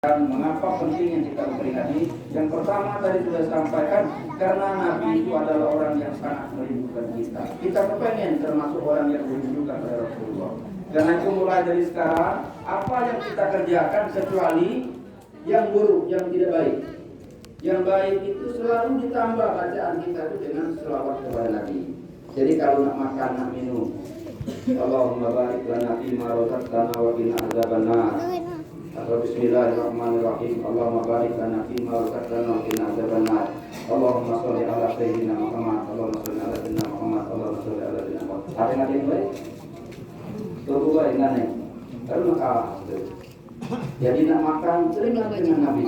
Dan mengapa pentingnya kita memperingati? Yang pertama tadi sudah sampaikan, karena Nabi itu adalah orang yang sangat merindukan kita. Kita kepengen termasuk orang yang merindukan oleh Rasulullah. Karena itu mulai dari sekarang, apa yang kita kerjakan kecuali yang buruk, yang tidak baik. Yang baik itu selalu ditambah bacaan kita itu dengan selawat kepada Nabi. Jadi kalau nak makan, nak minum, Allahumma barik lana fi ma razaqtana wa qina adzabannar. Atau bismillahirrahmanirrahim. Allahumma barik lana fi ma razaqtana wa qina adzabannar. Allahumma shalli ala sayyidina Muhammad. Allahumma shalli ala sayyidina Muhammad. Allahumma shalli ala sayyidina Muhammad. Apa yang ada baik? Tunggu baik nane. Kalau makan. Jadi nak makan sering dengan Nabi.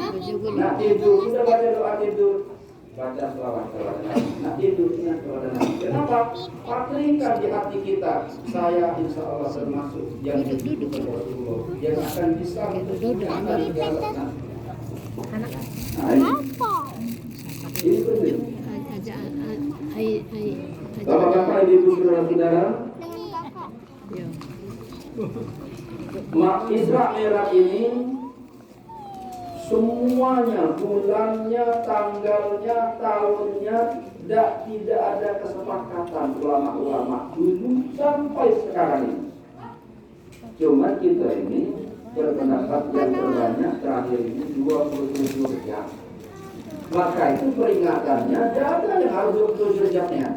Nak tidur sudah baca doa tidur. Baca selawat kepada Nabi. Nak tidur ingat kepada Nabi. Kenapa? Patrikan di hati kita. Saya insya Allah termasuk yang duduk kepada Rasulullah, yang akan bisa duduk akan segala. Ini penting. Bapak-bapak, ibu saudara-saudara, Isra Mi'raj ini semuanya, bulannya, tanggalnya, tahunnya, tidak ada kesepakatan ulama-ulama dulu sampai sekarang ini. Cuma kita ini berpendapat yang terbanyak terakhir ini 27 jam. Maka itu peringatannya ada yang harus 27 jamnya.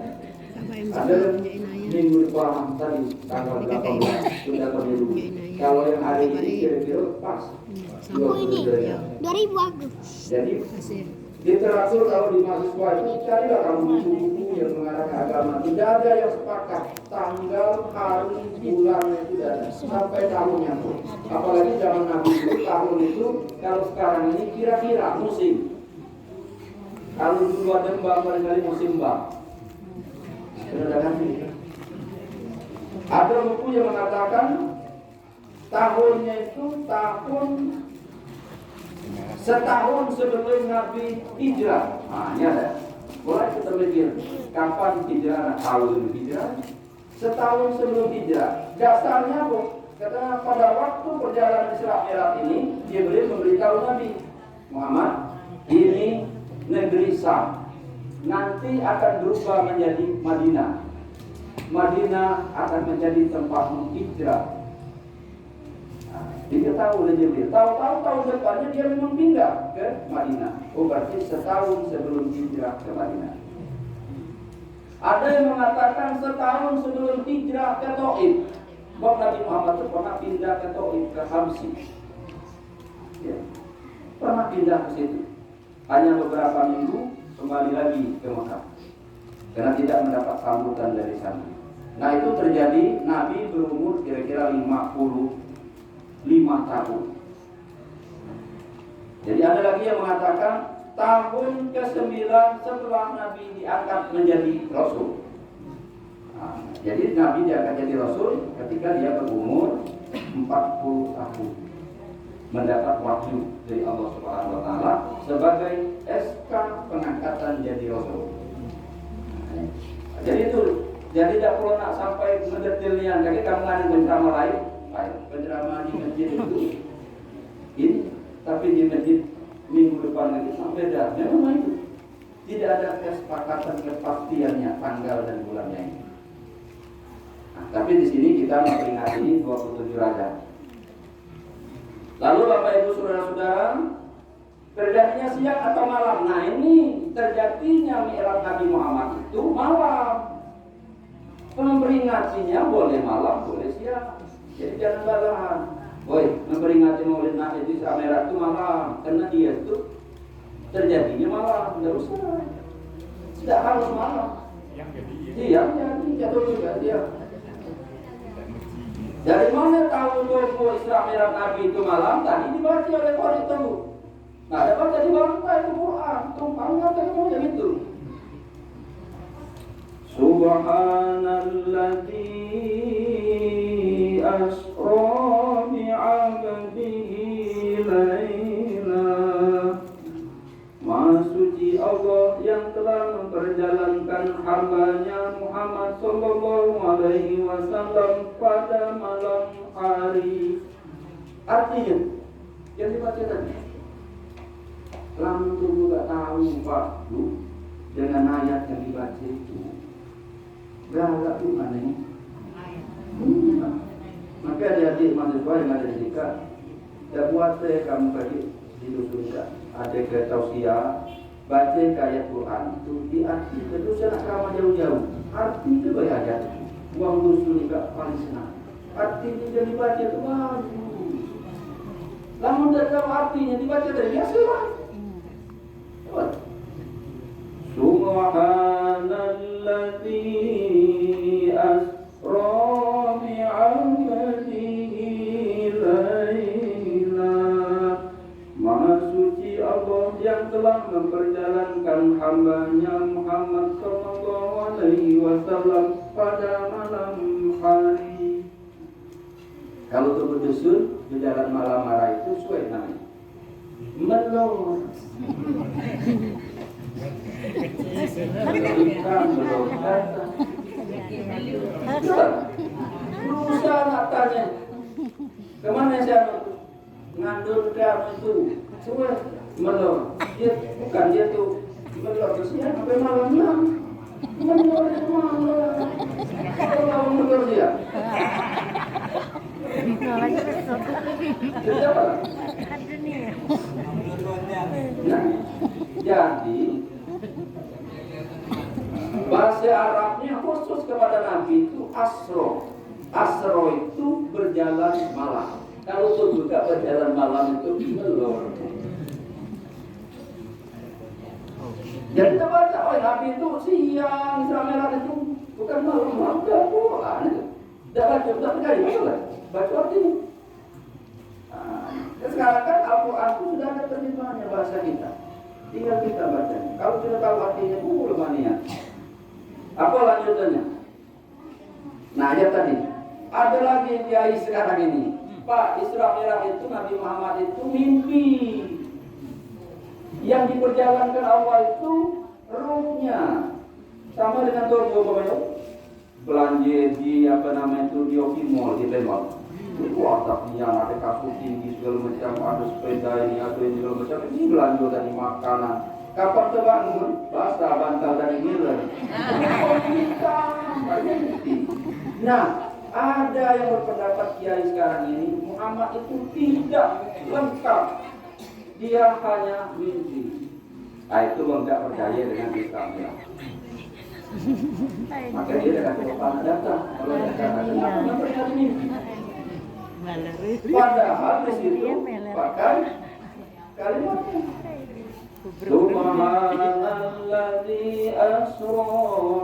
Ada minggu depan tadi tanggal 18 sudah pemilu. Kalau yang hari ini kira-kira pas 27 jam. 2000 aku. Jadi literatur kalau di mahasiswa itu carilah kamu buku-buku yang mengarah ke agama. Tidak ada yang sepakat tanggal, hari, bulan itu tidak ada sampai tahunnya pun. Apalagi zaman Nabi itu tahun itu kalau sekarang ini kira-kira musim. Kalau dulu ada mbak barangkali musim mbak. Sudah ganti. Ada buku yang mengatakan tahunnya itu tahun setahun sebelum Nabi hijrah. Ini ada. Mulai kita mikir kapan hijrah, tahun hijrah. Setahun sebelum hijrah. Dasarnya apa? Karena pada waktu perjalanan Isra Mi'raj ini, Jibril memberitahu Nabi Muhammad, ini negeri Syam nanti akan berubah menjadi Madinah. Madinah akan menjadi tempat hijrah. Dia tahu dan Jibril. Tahu-tahu tahun depannya dia memang pindah ke Madinah. Oh, berarti setahun sebelum hijrah ke Madinah. Ada yang mengatakan setahun sebelum hijrah ke Taif. Sebab Nabi Muhammad itu pernah pindah ke Taif, ke Habsyi. Ya. Pernah pindah ke situ. Hanya beberapa minggu kembali lagi ke Mekah. Karena tidak mendapat sambutan dari sana. Nah, itu terjadi Nabi berumur kira-kira 55 tahun. Jadi ada lagi yang mengatakan tahun ke-9 setelah Nabi diangkat menjadi Rasul. Jadi Nabi diangkat jadi Rasul ketika dia berumur 40 tahun. Mendapat wahyu dari Allah Subhanahu wa taala sebagai SK pengangkatan jadi Rasul. Jadi itu, jadi tidak perlu nak sampai mendetailnya. Jadi kamu ada penceramah lain, penceramah di masjid itu ini, tapi di masjid minggu depan lagi sampai dah. Memang itu tidak ada kesepakatan kepastiannya tanggal dan bulannya ini. Nah, tapi di sini kita memperingati 27 Rajab. Lalu Bapak Ibu Saudara-saudara, terjadinya siang atau malam? Nah, ini terjadinya Mi'raj Nabi Muhammad itu malam. Memperingatinya boleh malam, boleh siang. Jadi jangan balahan. Woi, memperingati Maulid Nabi di Isra Mi'raj itu malam, karena dia itu terjadinya malam, tidak usah. Tidak harus malam. Siang jadi jatuh juga dia. Dari mana tahu bahwa Isra Mi'raj Nabi itu malam? Tadi dibaca oleh Qari itu. Nah, ada baca di bangkai itu Quran, tumpangnya tadi mau yang itu. Subhanalladzi asra bi'abdihi laila. Maha suci Allah yang telah memperjalankan hamba-Nya Muhammad sallallahu alaihi wasallam pada malam hari. Artinya yang dibaca tadi Langsung juga tahu Pak Bu, dengan ayat yang dibaca itu galak tuh aneh. Maka adik-adik mahasiswa yang ada di Sika, ya buat kamu tadi di dusun ada ke tausiah, baca ke ayat Quran itu diarti terus anak kamu jauh-jauh. Arti itu ayat, uang dusun juga paling senang. Arti itu jadi baca itu bagus. Namun tidak tahu artinya dibaca dari biasa lah. Subhanalladzi asra bi'abdihi laila. Maha suci Allah yang telah memperjalankan hamba-Nya Muhammad sallallahu alaihi wasallam pada malam hari. Kalau untuk berdusun di jalan malam hari itu sesuai namanya melor. Belum datang. Berusaha nak tanya kemana saya ngandul ke itu. Coba melor. Dia bukan dia tuh melor bersihan sampai malam. Melor itu malam. Kalau melor dia. Nah, jadi bahasa Arabnya khusus kepada Nabi itu asro. Asro itu berjalan malam. Kalau itu juga berjalan malam itu melor. Jadi kita baca, oh Nabi itu siang, Isra Mi'raj itu bukan malam, enggak Quran itu. Tidak baca, tidak percaya, masalah. Baca artinya. Sekarang kan Al-Quran itu sudah ada terjemahannya bahasa kita. Tinggal kita baca. Kalau sudah tahu artinya, lemania. Apa lanjutannya? Nah, ayat tadi. Ada lagi kiai sekarang ini. Pak, Isra Mi'raj itu Nabi Muhammad itu mimpi. Yang diperjalankan awal itu ruhnya. Sama dengan Turbo belanja di di Oki Mall di Lembang. Itu atapnya ada kasur tinggi segala macam, ada sepeda ini, ada ini segala macam. Ini belanja dari makanan. Kapan terbangun? Basah bantal dari miler. Nah, ada yang berpendapat kiai sekarang ini Muhammad itu tidak lengkap. Dia hanya mimpi. Nah, itu enggak percaya dengan Islam ya. Maka dia akan kepala datang. Kalau dia katakan apa percaya mimpi. Padahal di situ pakai kalimatnya. Subhanalladzi asra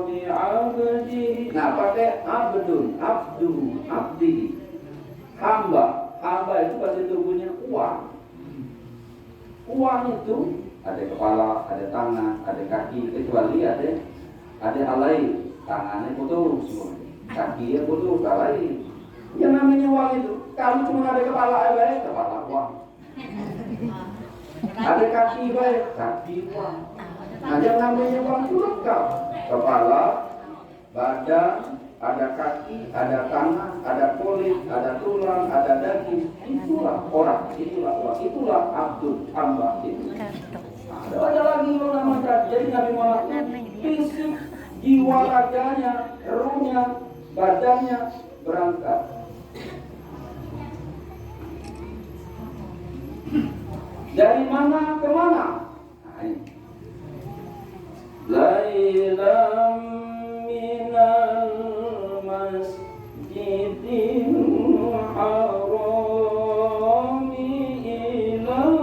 bi'abdihi. Nah, pakai abdun, abdi. Hamba itu bahasa tubuhnya uang. Uang itu ada kepala, ada tangan, ada kaki, kecuali ada alai, tangannya putus semua, kakinya putus, alai. Yang namanya uang itu, kalau cuma ada kepala baik, kepala uang. Ada kaki baik, kaki uang. Nah, yang namanya uang itu lengkap, kepala, badan, ada kaki, ada tangan, ada kulit, ada tulang, ada daging. Itulah orang, itulah uang, itulah abdul, hamba itu. Ada lagi yang nama jadi Nabi Muhammad fisik, jiwa raganya, ruhnya, badannya berangkat. Dari mana ke mana? Lailam minal masjidil haram ilal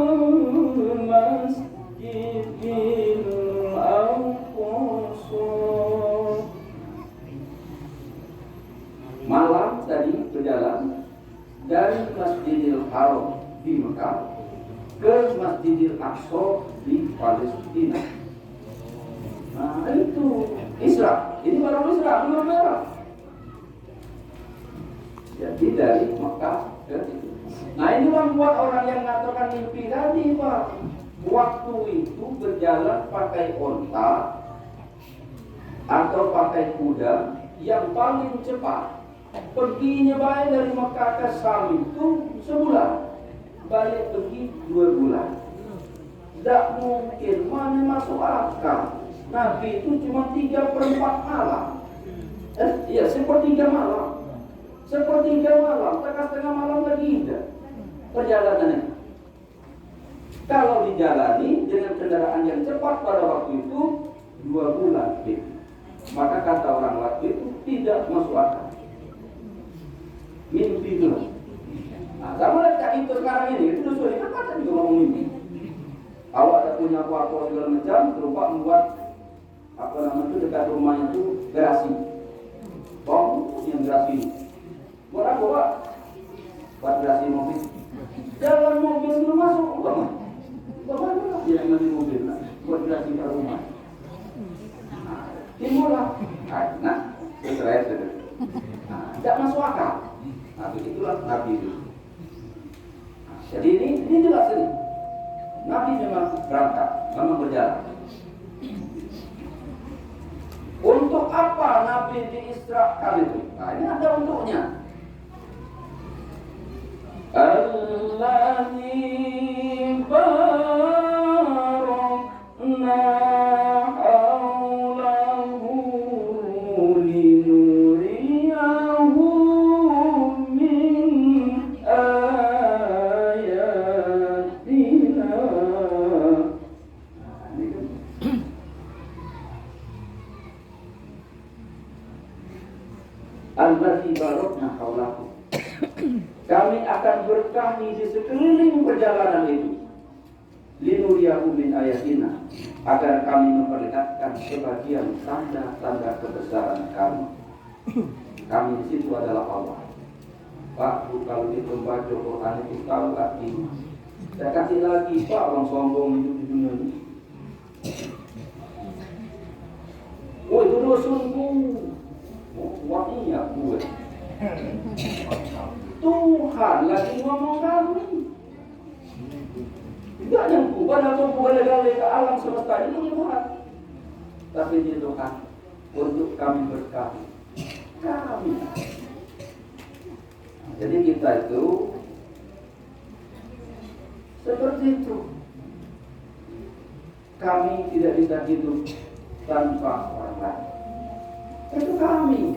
masjidil aqsa. Malam tadi berjalan dari Masjidil Haram di Mekah ke Masjidil Aqsa di Palestina. Nah, itu Isra. Ini baru Isra, belum Mi'raj. Jadi dari Mekah ke situ. Nah, ini membuat orang yang mengatakan mimpi tadi, Pak. Waktu itu berjalan pakai onta atau pakai kuda yang paling cepat. Perginya baik dari Mekah ke Syam itu sebulan. Balik pergi 2 bulan. Tidak mungkin, mana masuk akal. Nabi itu cuma 3/4 malam. Iya, sepertiga malam. Sepertiga malam, setengah malam lagi tidak perjalanannya. Kalau dijalani dengan kendaraan yang cepat pada waktu itu 2 bulan, maka kata orang waktu itu tidak masuk akal. Mimpi dulu. Nah, sama lihat itu sekarang ini, itu sudah kan juga ngomong mimpi. Awak tak punya apa-apa segala macam, berupa membuat apa namanya itu dekat rumahnya itu gerasi. Yang gerasi. Buat apa, Pak? Buat gerasi mobil. Jalan mobil dulu masuk, Bapak yang masih mobil, buat gerasi ke rumah. Timbullah. Nah, Israel itu. Tidak masuk akal. Nah, begitulah Nabi itu. Jadi ini jelas ini. Nabi memang berangkat, memang berjalan. Untuk apa Nabi diisrakan itu? Nah, ini ada untuknya. Allazi barakna haulahu linuriyahu min ayatina. Allazi barakna haulahu. Kami akan berkahi di sekeliling perjalanan itu. Linuriyahu min ayatina, agar kami memperlihatkan sebagian tanda-tanda kebesaran kami. Kami di situ adalah Allah. Pak, kalau kita membaca Quran itu tahu lagi. Saya kasih lagi, Pak, orang sombong hidup di dunia ini. Oh, itu dosunku. Wah, iya gue. Tuhan lagi ngomong kami. Tidak yang bukan atau bukan ke alam semesta ini Tuhan. Tapi ini Tuhan untuk kami berkah. Kami. Jadi kita itu seperti itu. Kami tidak bisa hidup tanpa orang lain. Itu kami.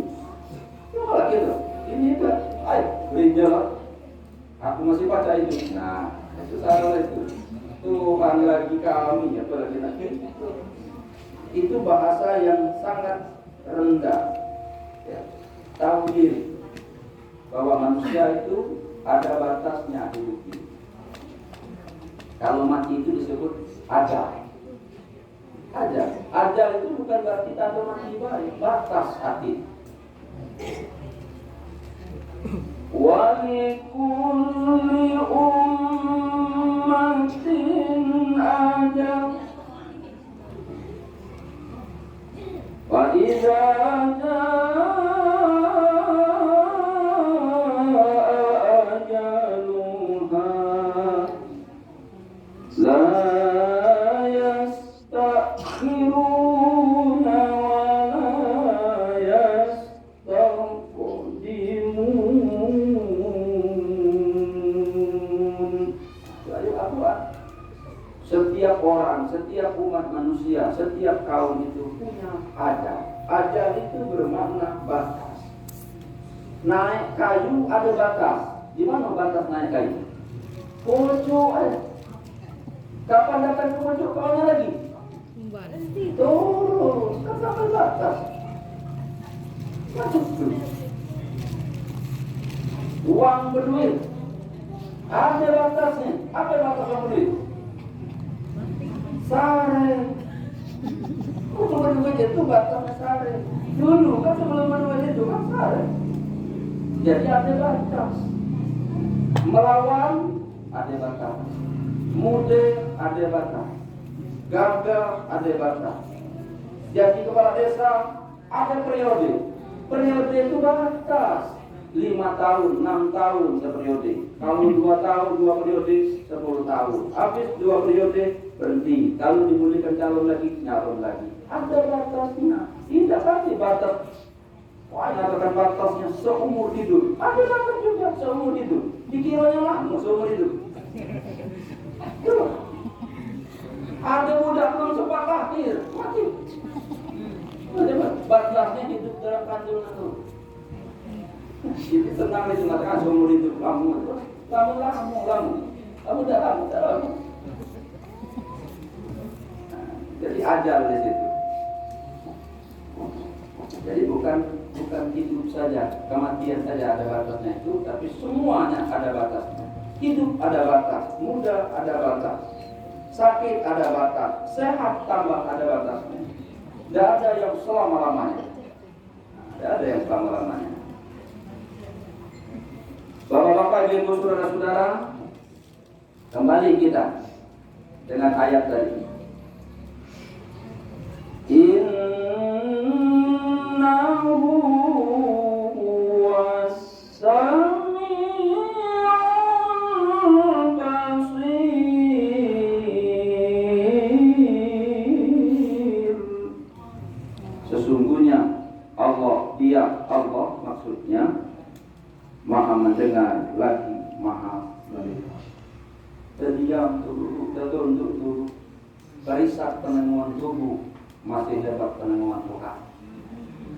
Malah gitu. Ini kan, ayo gereja. Aku masih baca itu. Nah, itu salah itu. Tuhan lagi kami, apalagi lagi itu. Itu bahasa yang sangat rendah. Ya. Tahu diri bahwa manusia itu ada batasnya hidup ini. Kalau mati itu disebut ajal. Ajal itu bukan berarti tanda mati baik, batas hati. Walikulli ummatin ajal. Wa idza ajaluha la yastakhiruna wa la setiap orang, setiap umat manusia, setiap kaum itu punya ajal. Ajal itu bermakna batas. Naik kayu ada batas. Di mana batas naik kayu? Pojok aja. Kapan datang ke pojok kawannya lagi? Turun, kan sampai batas. Masuk dulu. Uang berduit ada batasnya. Apa batas uang berduit? Sare. Kok berduit itu batasnya sare? Dulu kan sebelum berduit itu kan sare. Jadi ada batas. Melawan ada batas. Muda ada batas. Gagal ada batas. Jadi kepala desa ada periode. Periode itu batas. 5 tahun, 6 tahun seperiode. Kalau 2 tahun, 2 periode, 10 tahun. Habis 2 periode, berhenti. Kalau dimulihkan calon lagi, nyalon lagi. Ada batasnya. Tidak pasti batas. Wah, nyatakan batasnya seumur hidup. Ada batas juga seumur hidup. Dikiranya lama seumur hidup. mati. Batasnya hidup dalam kandungan itu. Jadi senang itu mengatakan seumur hidup kamu itu. Kamu udah lama. Jadi ajal di situ. Jadi bukan hidup saja, kematian saja ada batasnya itu, tapi semuanya ada batasnya. Hidup ada batas, muda ada batas, sakit ada batas, sehat tambah ada batasnya. Tidak ada yang selama-lamanya. Bapak-bapak, ibu, saudara-saudara, kembali kita dengan ayat tadi. Innahu was-sami'ul basir. Sesungguhnya Allah maksudnya Maha mendengar lagi Maha melihat. Terdiam tubuh, tertunduk tubuh, perisap penemuan tubuh, masih dapat penemuan Tuhan.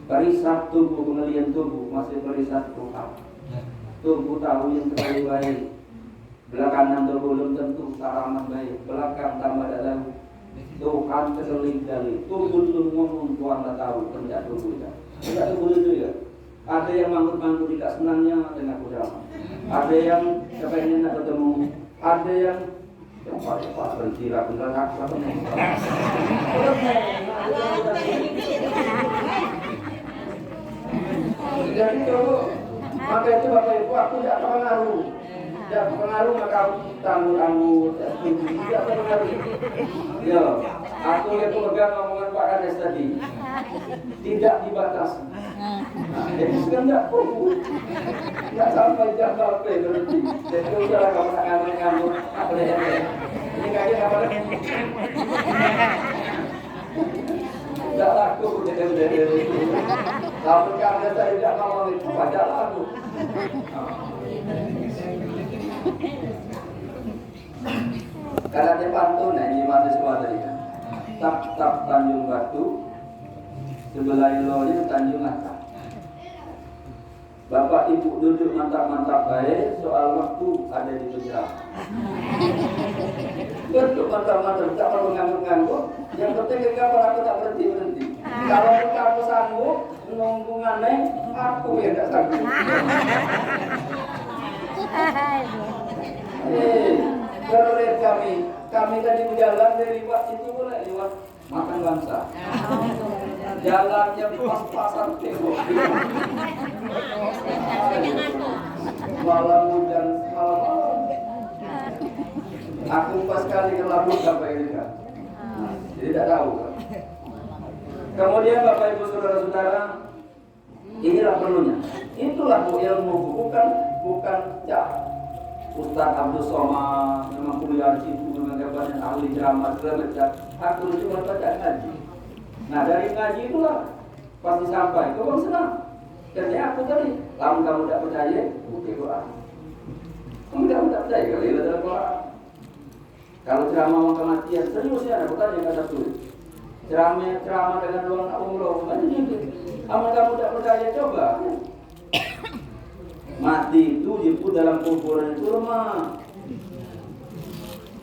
Perisap tubuh, pengelian tubuh, masih perisap Tuhan. Tubuh tahu yang terlalu baik, belakangan tubuh belum tentu taraman baik, belakang tambah tak tahu. Tuhan keseling-keling, tubuh belum ngomong Tuhan tak tahu, tidak tubuh itu ya. Ada yang manggut-manggut tidak senangnya dengan ceramah. Ada yang kepengen nak ketemu, ada yang Pak berhenti lah, bener aku jadi coba, maka itu Bapak Ibu aku tidak pengaruh maka aku tangguh tidak pengaruh. Ya, aku yang pegang omongan Pak Kades tadi tidak dibatasi. Jadi sekarang tidak sampai jam berapa berhenti. Jadi udahlah kamu nak ngambek apa dia? Ini kaget apa lagi? Tidak laku udah. Kalau kamu tidak mau itu baca lagu. Karena dia pantun ini mahasiswa tadi kan. Tap Tanjung Batu, sebelah Ilori Tanjung Atas. Bapak Ibu duduk mantap-mantap baik, soal waktu ada di penjara. Duduk mantap-mantap, tak perlu nganggur-nganggur. Yang penting kapan aku tak berhenti. Kalau kamu sanggup menunggu aneh, aku yang tak sanggup. Keren kami tadi berjalan dari lewat situ boleh lewat makan bangsa. Jalannya pas-pasan tembok. Malam hujan, malam. Aku pas kali kelabut sampai ini kan. Jadi tidak tahu kan. Kemudian Bapak Ibu Saudara-saudara, inilah perlunya. Itulah ilmu, bukan ya. Ustaz Abdul Somad memang kuliah di situ dengan jabatan ahli ceramah segala macam. Aku cuma baca ngaji. Nah dari ngaji itulah pasti sampai. Kau senang. Jadi aku tadi, kamu tidak percaya, oke Quran. Kamu tidak percaya kali ini adalah Quran. Kalau ceramah kematian serius ya, aku tanya kata sulit. Ceramah dengan doang umroh, macam itu. Kamu tidak percaya coba. Mati itu jemput dalam kuburan itu lemah.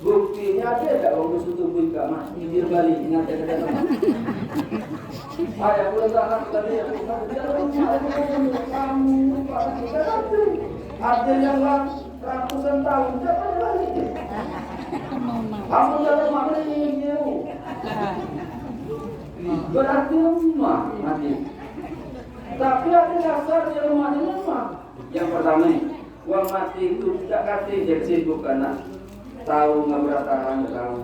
Buktinya ada tak waktu tubuh ikat mati dia balik ingat dia kata ayah boleh tak nak tadi kamu ada yang ratusan tahun jangan balik. Kamu dalam mana ini berarti lemah mati. Tapi ada dasar yang lemahnya lemah. Yang pertama, uang mati itu tidak kasih jadi sibuk karena tahu nggak tahan nggak tahu,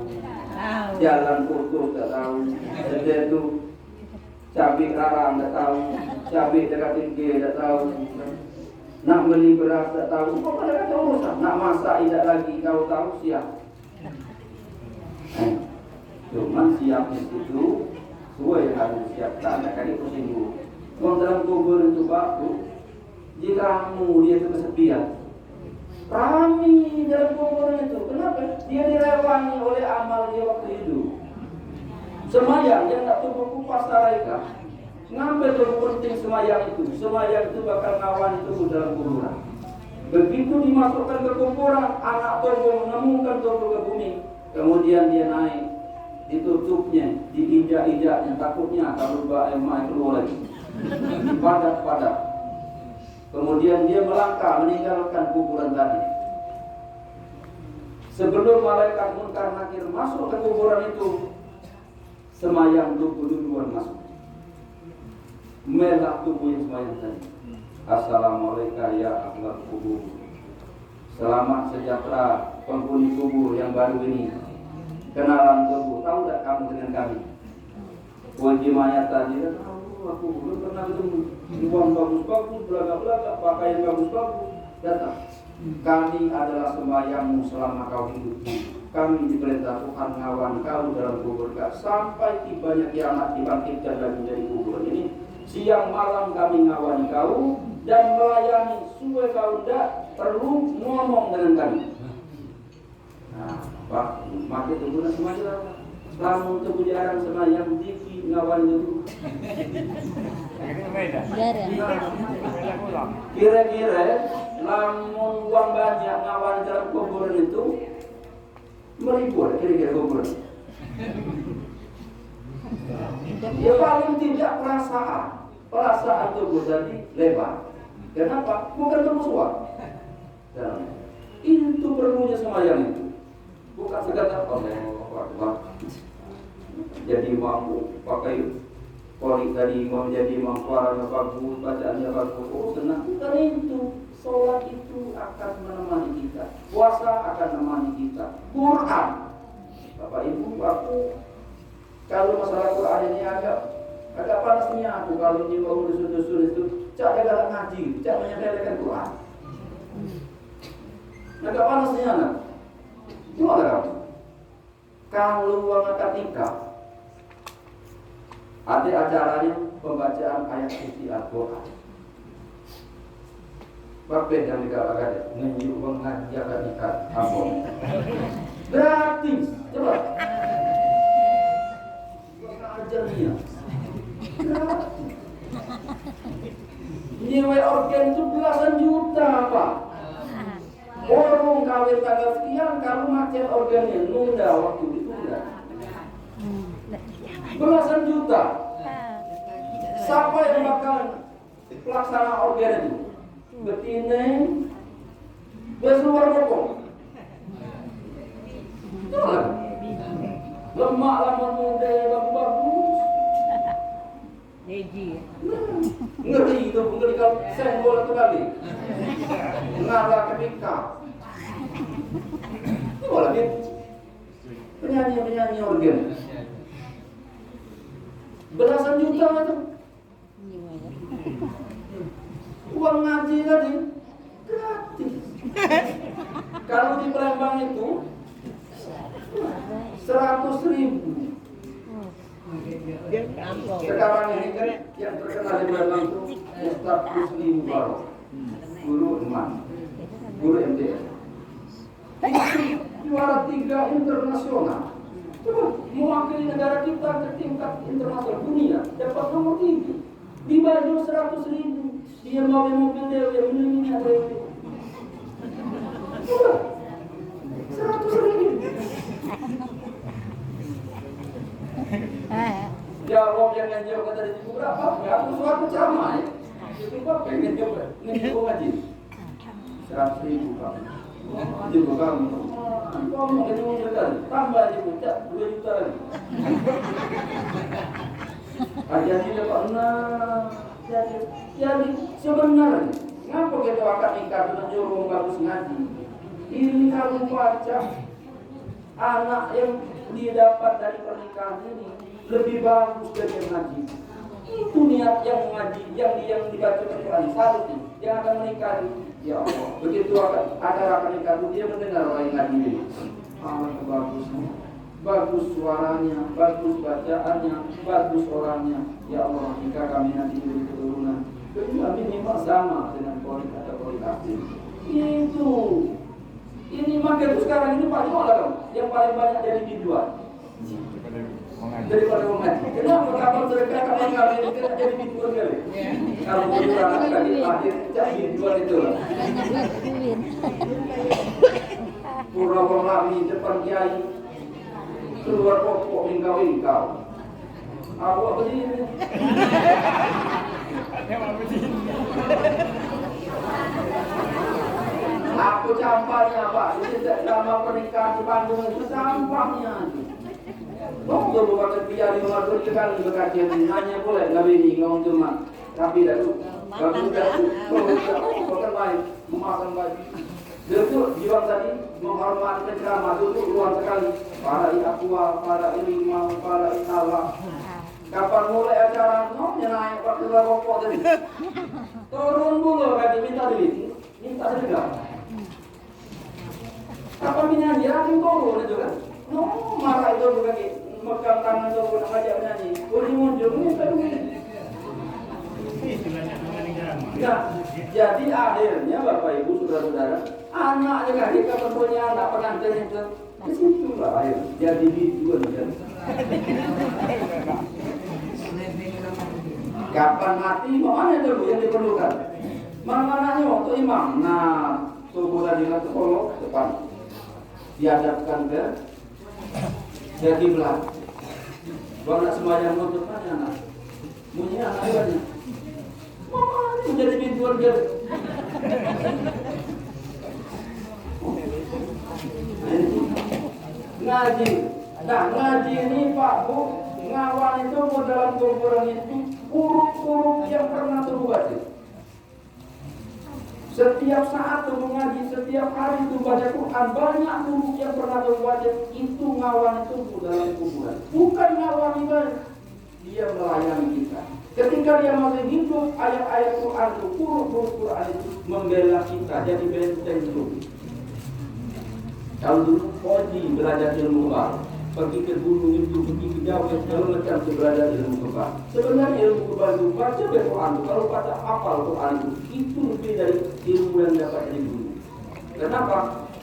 jalan putus nggak tahu, jadi itu cabai larang nggak tahu, cabai dekat tinggi nggak tahu, nak beli beras nggak tahu, kok pada kata urusan, nak masak tidak lagi tahu siap. Cuman siapnya itu sesuai harus siap, tak ada kali pusing dulu. Uang dalam kubur itu baku. Jika kamu dia itu kesepian, rami dalam kubur itu. Kenapa? Dia direwangi oleh amal dia waktu hidup. Semayang yang tak tubuh kupas mereka. Ngambil tubuh penting semayang itu. Semayang itu bakal ngawani tubuh dalam kuburan. Begitu dimasukkan ke kuburan, anak tubuh menemukan tubuh ke bumi. Kemudian dia naik, ditutupnya, diinjak-injaknya. Takutnya kalau emak keluar lagi. Padat-padat. Kemudian dia melangkah meninggalkan kuburan tadi. Sebelum malaikat munkar nakir masuk ke kuburan itu, semayang tubuh duluan masuk. Melak tubuh yang semayang tadi. Assalamualaikum ya ahlal kubur. Selamat sejahtera penghuni kubur yang baru ini. Kenalan tubuh, tahu tak kamu dengan kami? Wajib mayat tadi, tahu aku belum pernah ketemu. Uang bagus-bagus, belagak-belagak, pakaian bagus-bagus. Datang. Kami adalah sembahyangmu selama kau hidup. Kami diperintah Tuhan ngawan kau dalam kubur sampai tibanya kiamat dibangkitkan lagi dari kubur ini. Siang malam kami ngawani kau dan melayani supaya kau tidak perlu ngomong dengan kami. Nah, Pak, maka tunggu semuanya. Lamun tubuh jarang semayang TV ngawani itu. Kira-kira lamun uang banyak ngawani dalam kuburan itu meribut kira-kira kuburan. Ya paling tidak perasaan tubuh jadi lebar. Kenapa? Bukan bermusuhan. Dan itu perlunya semayang itu. Bukan sekadar jadi mampu pakai polik tadi mau jadi manfaatnya bagus, bacaannya bagus. Oh tenang, bukan itu. Sholat itu akan menemani kita. Puasa akan menemani kita. Quran, Bapak Ibu, aku kalau masalah Quran ini agak panasnya aku kalau ini mau dusun-dusun itu cak jaga ngaji, cak menyepelekan Quran. Agak panasnya anak. Gimana kamu? Kalau uang akad nikah, ada acaranya pembacaan ayat suci Al-Quran. Bapak yang dikatakan menunjuk uang ngaji akad nikah, ampun. Gratis, coba. Ajarnya. Nyewa organ itu belasan juta Pak. Orang kawin tanggal sekian kalau macet organnya nunda waktu ditunda. Belasan juta. Siapa yang bakal pelaksana organ itu? Betina, besuar rokok. Lemak lama muda bagus-bagus. Neji. Ngeri itu, ngeri kalau senggol itu kali. Ngalah ketika. Itu lagi penyanyi organ. Belasan juta itu. Uang ngaji tadi gratis. Kalau di Palembang itu 100.000. Sekarang ini kan yang terkenal di Palembang itu Ustaz Husni Mubarak, guru emas, guru MTS. Juara 3 internasional. Coba mewakili negara kita ke tingkat internasional dunia, dapat nomor 3. Dibayar 100.000. Dia mau mobil dia yang ini ada itu. 100.000. Jawab yang jauh kata dari berapa? Ya aku suatu ceramah ya. Itu Pak pengen coba ngaji. 100.000 Pak. Itu kamu. Kamu ngomong sekali. Tambah aja bucak 2 juta lagi. Aja tidak pernah. Jadi sebenarnya ngapa kita akad nikah dengan nyuruh bagus ngaji? Ini kalau baca anak yang didapat dari pernikahan ini lebih bagus dari yang ngaji. Itu niat yang ngaji, yang dibaca Quran satu yang akan menikah. Ya Allah, begitu acara pernikahan dia mendengar orang yang ngaji ini. Bagusnya, bagus suaranya, bagus bacaannya, bagus orangnya. Ya Allah, jika kami nanti diberi keturunan, kami minimal sama dengan polik atau polik aktif. Itu. Ini maka itu sekarang ini Pak Yola yang paling banyak jadi biduan. Daripada mengaji. Kenapa kapal mereka kapal kali ini kan jadi dua kali? Kalau kurang kali akhir jadi dua itu lah. Pura lami depan kiai keluar pokok ingkau. Awak begini. Aku campaknya Pak, ini selama pernikahan di Bandung itu campaknya. Waktu bukan kerja di luar negeri kali berkajian nanya boleh nggak bini ngomong cuma tapi dah tu kalau bukan baik memakan baik. Dia tu jiwa tadi menghormati ceramah itu luar sekali. Para ikhwa, para imam, para ikhwah. Kapan mulai acara nomnya naik waktu rokok tadi. Turun dulu kaki minta duit, minta sedekah. Kapan menyanyi aku turun itu kan? No, marah itu bukan megang tangan itu bukan ngajak menyanyi. Boleh muncul minta duit. Nah, jadi akhirnya Bapak Ibu saudara-saudara, anaknya kan kapan punya anak pengantin itu, ke situ lah ayo jadi biduan kan. Kapan mati, mana dulu yang diperlukan? Mana-mananya waktu imam. Nah, tubuh tadi ke kolok depan, dihadapkan ke kiblat. Kalau nak sembahyang menutup kan anak, bunyi anak banyak. Mama ini menjadi biduan kan? Ngaji. Nah, ngaji ini Pak Bu, ngawal itu dalam kumpulan itu huruf-huruf yang pernah terbuat. Setiap saat tuh mengaji, setiap hari itu baca Quran, banyak huruf yang pernah terbuat itu ngawal itu dalam kumpulan. Bukan ngawal ibadah, dia melayani kita. Ketika dia masih hidup, ayat-ayat Quran itu, huruf-huruf Quran itu membela kita, jadi benteng itu. Kalau dulu Koji belajar ilmu kebal, pergi ke gunung itu, pergi ke jauh, segala macam belajar ilmu kebal. Sebenarnya ilmu kebal itu baca Quran, kalau pada hafal Quran itu lebih dari ilmu yang dapat dari guru. Kenapa?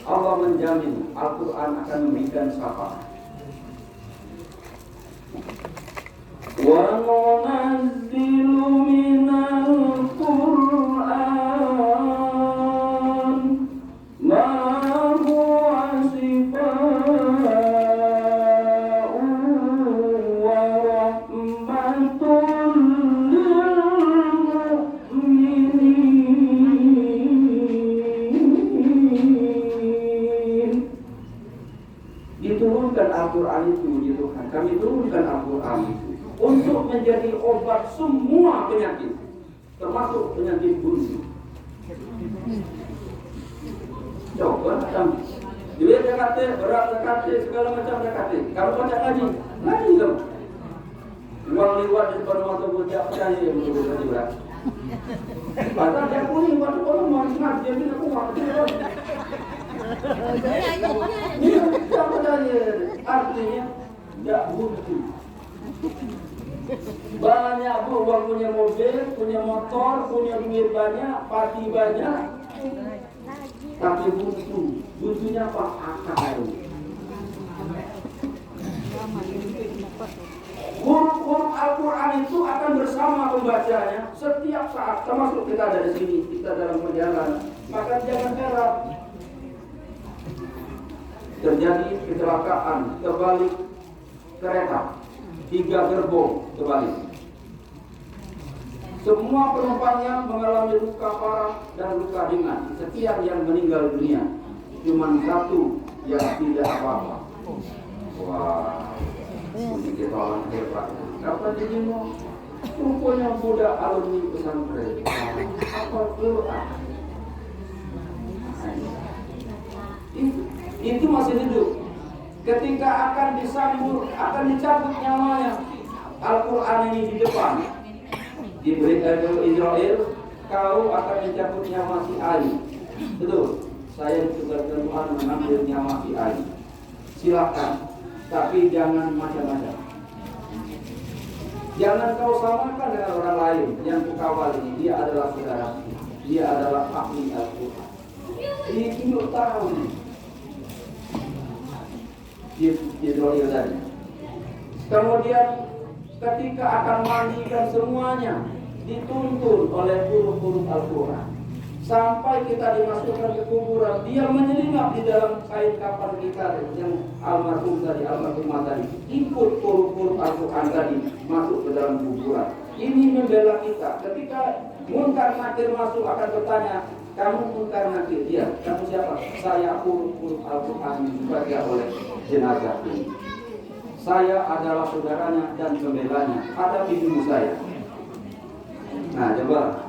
Allah menjamin Al-Quran akan memberikan syafaat. Wa nunazzilu minal Qur'an ma huwa shifaa'un wa rahmatun lil mu'minin. Diturunkan Al-Quran itu, Tuhan. Kami turunkan Al-Quran itu untuk menjadi obat semua penyakit, termasuk penyakit bunuh. Coba macam dia kata berat kata segala macam kata. Kalau baca ngaji dong. Uang lewat di depan mata bocah percaya yang menurut berat. Padahal dia kuning waktu orang mau ngaji dia bilang aku mau ngaji. Dia percaya artinya tidak butuh. Banyak bu, orang punya mobil, punya motor, punya duit banyak, pati banyak, tapi butuhnya apa? Akal. Huruf-huruf Al-Quran itu akan bersama pembacanya setiap saat, termasuk kita dari sini, kita dalam perjalanan. Maka jangan heran terjadi kecelakaan terbalik kereta. 3 gerbong terbalik. Semua penumpangnya mengalami luka parah dan luka ringan. Sekian yang meninggal dunia, cuma 1 yang tidak apa-apa. Wah, ini kita orang hebat. Apa jadi mau? Rupanya budak alumni pesantren. Apa Quran? Itu masih hidup. Ketika akan disambut, akan dicabut nyawanya, Al-Quran ini di depan diberitahu Israel, kau akan dicabut nyawa si Ali. Betul, saya ditugaskan Tuhan mengambil nyawa si Ali. Silakan, tapi jangan macam-macam. Jangan kau samakan dengan orang lain yang kukawal ini. Dia adalah saudara, dia adalah ahli Al-Quran. Dia tahu nih. Dia doa tadi. Kemudian ketika akan mandikan semuanya dituntun oleh huruf-huruf Al-Quran. Sampai kita dimasukkan ke kuburan, dia menyelinap di dalam kain kafan kita yang almarhumah tadi, ikut huruf-huruf Al-Quran tadi masuk ke dalam kuburan. Ini membela kita. Ketika Munkar Nakir masuk akan bertanya, kamu Munkar Nakir? Ya, kamu siapa? Saya huruf-huruf Al-Quran yang dibaca oleh jenazah ini. Saya adalah saudaranya dan pembelanya. Ada ibu saya. Nah, coba.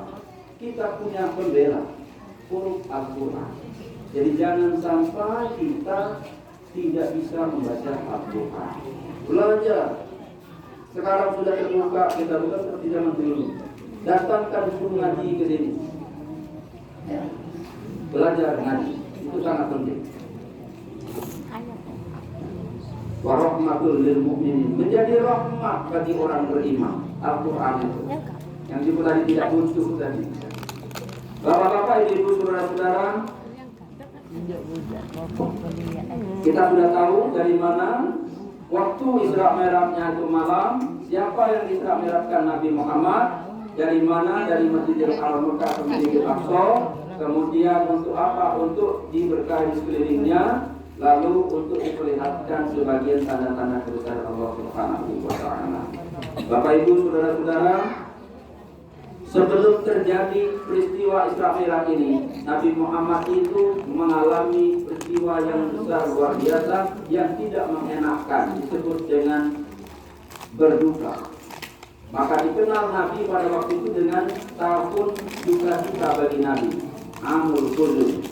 Kita punya pembela huruf Al-Quran. Jadi jangan sampai kita tidak bisa membaca Al-Quran. Belajar. Sekarang sudah terbuka, kita bukan seperti zaman dulu. Datangkan guru ngaji ke sini. Ya. Belajar ngaji itu sangat penting. Warahmatul lil mu'minin, menjadi rahmat bagi orang beriman. Al-Quran itu yang disebut tadi tidak butuh tadi. Bapak-bapak, ibu, saudara-saudara, kita sudah tahu dari mana waktu Isra Mi'rajnya itu malam. Siapa yang Isra Mi'rajkan Nabi Muhammad? Dari mana? Dari Masjidil Haram Mekah ke Masjidil Aqsa. Kemudian untuk apa? Untuk diberkahi sekelilingnya. Lalu untuk diperlihatkan sebagian tanda-tanda kebesaran Allah Subhanahu wa Ta'ala. Bapak, ibu, saudara-saudara, sebelum terjadi peristiwa Isra Mi'raj ini, Nabi Muhammad itu mengalami peristiwa yang besar luar biasa yang tidak mengenakan, disebut dengan berduka. Maka dikenal Nabi pada waktu itu dengan tahun duka cita bagi Nabi, Amul Huzn,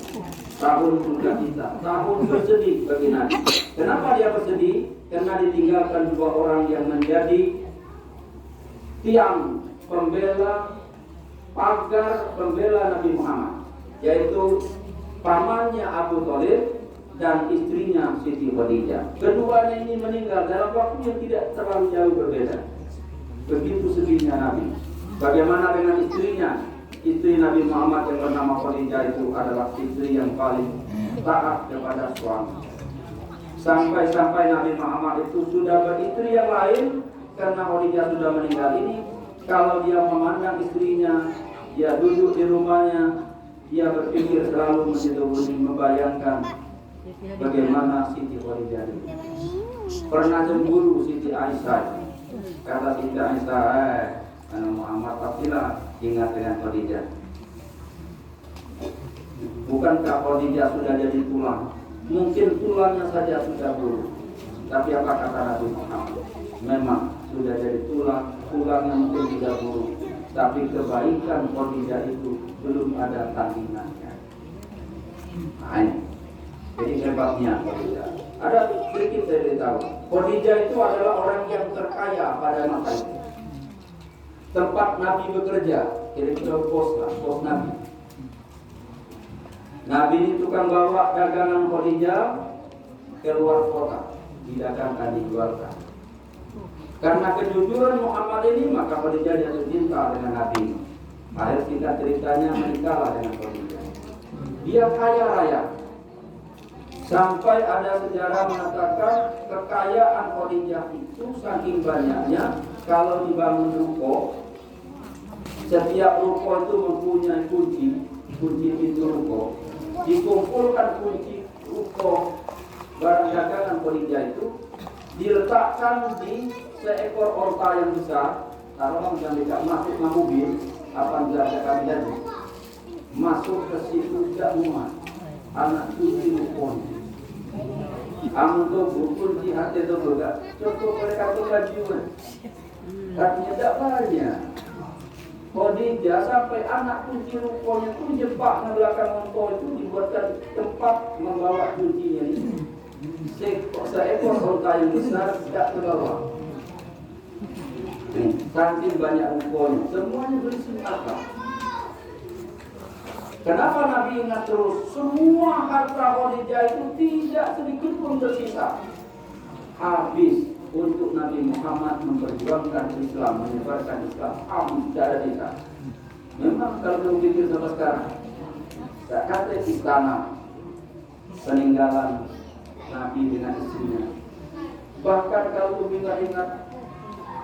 tahun duka cita, tahun bersedih bagi Nabi. Kenapa dia bersedih? Karena ditinggalkan dua orang yang menjadi tiang pembela, pagar pembela Nabi Muhammad, yaitu pamannya Abu Thalib dan istrinya Siti Khadijah. Keduanya ini meninggal dalam waktu yang tidak terlalu jauh berbeda. Begitu sedihnya Nabi. Bagaimana dengan istrinya? Istri Nabi Muhammad yang bernama Khadijah itu adalah istri yang paling taat kepada suami. Sampai-sampai Nabi Muhammad itu sudah beristri yang lain karena Khadijah sudah meninggal ini. Kalau dia memandang istrinya, dia duduk di rumahnya, dia berpikir selalu membayangkan bagaimana Siti Khadijah itu. Pernah cemburu Siti Aisyah. Kata Siti Aisyah, Muhammad pastilah ingat dengan Khadijah. Bukankah Khadijah sudah jadi tulang? Mungkin tulangnya saja sudah buruk. Tapi apa kata Nabi Muhammad? Memang sudah jadi tulangnya mungkin tidak buruk, tapi kebaikan Khadijah itu belum ada tandingannya. Nah, jadi hebatnya Khadijah. Ada sedikit saya beritahu, Khadijah itu adalah orang yang terkaya pada masa itu. Tempat Nabi bekerja, kira-kira bos Nabi. Nabi ini tukang bawa dagangan Khadijah ke luar kota, didagangkan, dijualkan. Karena kejujuran Muhammad ini, maka Khadijah jatuh cinta dengan Nabi. Akhir singkat ceritanya menikahlah dengan Khadijah. Dia kaya raya. Sampai ada sejarah mengatakan kekayaan Khadijah itu saking banyaknya, kalau dibangun ruko, setiap ruko itu mempunyai kunci pintu ruko. Dikumpulkan kunci ruko barang dagangan Khadijah itu, diletakkan di seekor onta yang besar. Taruhlah yang tidak masuk ke mobil, apa tidak kami jadi masuk ke situ tidak muat. Anak kunci ruko. Untuk kunci hati itu juga cukup mereka tuh kajian. Artinya tidak banyak. Khadijah sampai anak kunci rukonya itu dijebak di belakang onta itu, dibuatkan tempat membawa kuncinya ini. Seekor onta yang besar tidak terbawa. Saking banyak rukonya, semuanya berisi harta. Kenapa Nabi ingat terus? Semua harta Khadijah itu tidak sedikit pun tersisa. Habis untuk Nabi Muhammad memperjuangkan Islam, menyebarkan Islam. Tidak ada sisa. Memang kalau kamu pikir sampai sekarang, tak kata istana peninggalan Nabi dengan istrinya Bahkan kalau ingat-ingat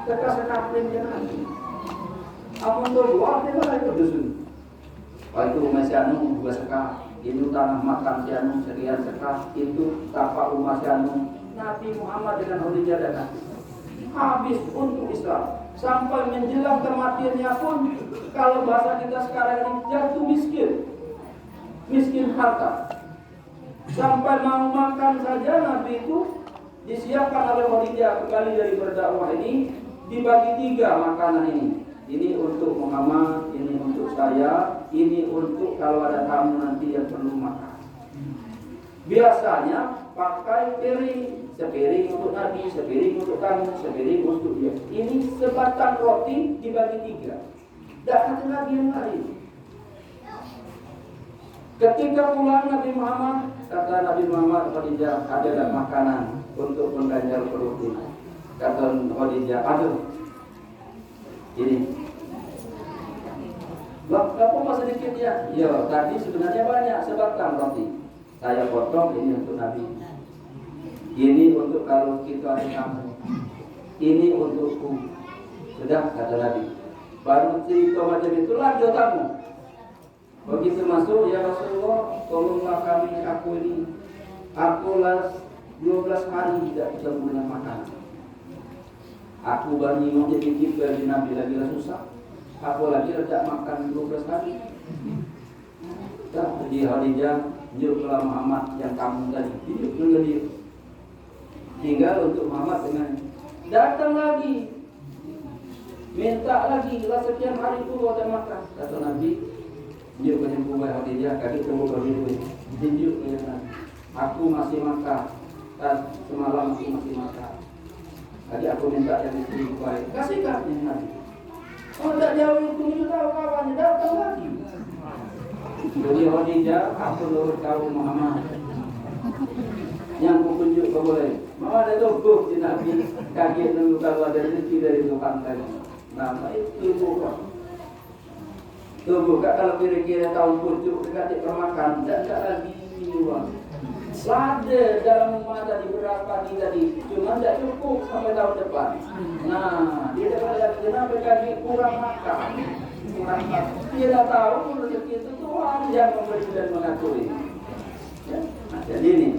kekasih kapling jangan. Amun tuh doa dia lah itu dusun. Itu masih anu dua seka, itu tanah makan si anu sekian seka, itu tapak rumah si anu. Nabi Muhammad dengan Khadijah dan Nabi habis untuk Islam sampai menjelang kematiannya pun kalau bahasa kita sekarang ini jatuh miskin harta. Sampai mau makan saja Nabi itu disiapkan oleh Khadijah kembali dari berdakwah ini dibagi 3 makanan ini. Ini untuk Muhammad, ini untuk saya, ini untuk kalau ada tamu nanti yang perlu makan. Biasanya pakai piring, sepiring untuk Nabi, sepiring untuk tamu, sepiring untuk dia. Ini sebatang roti dibagi 3. Tak ada lagi yang lain. Ketika pulang Nabi Muhammad, kata Nabi Muhammad Khadijah, ada tak makanan untuk mengganjal perut ini? Kata Khadijah, aduh, ini. Loh, kamu masih sedikit ya? Ya, tadi sebenarnya banyak, sebatang roti. Saya potong, ini untuk Nabi. Ini untuk kalau kita kamu. Ini untukku. Sudah, kata Nabi. Baru cerita macam itu, lanjut kamu. Begitu masuk, ya Rasulullah, tolonglah kami, aku ini. Aku 12 hari tidak ketemu dengan makanan. Aku baru mau jadi kiper di Nabi lagi susah. Aku lagi tidak makan 12 hari. Jadi Khadijah jumlah Muhammad yang kamu tadi hidup dengan dia. Tinggal untuk Muhammad dengan datang lagi, minta lagi lah sekian hari itu ada makan. Kata Nabi, jauh menyembuh Khadijah, kaki tunggu berdiri, tunjuk dengan Nabi. Aku masih makan, dan semalam aku masih makan. Tadi aku minta yang istri baik, kasihkan ini Nabi. Oh tidak jauh itu tahu kawannya datang lagi. Jadi Khadijah, aku lurus kau Muhammad. Yang ku tunjuk kau boleh. Mau ada tubuh di Nabi, kaget nunggu kalau ada rezeki dari Tuhan tadi. Nama itu tubuh kak kalau kira-kira tahun pucuk dekat permakan, tidak lagi uang. Ada dalam rumah tadi berapa tadi, cuma tidak cukup sampai tahun depan. Nah, dia dapat kenapa kaki kurang makan. Dia dah tahu rezeki itu Tuhan yang memberi dan mengatur ini. Ya? Nah, jadi ini.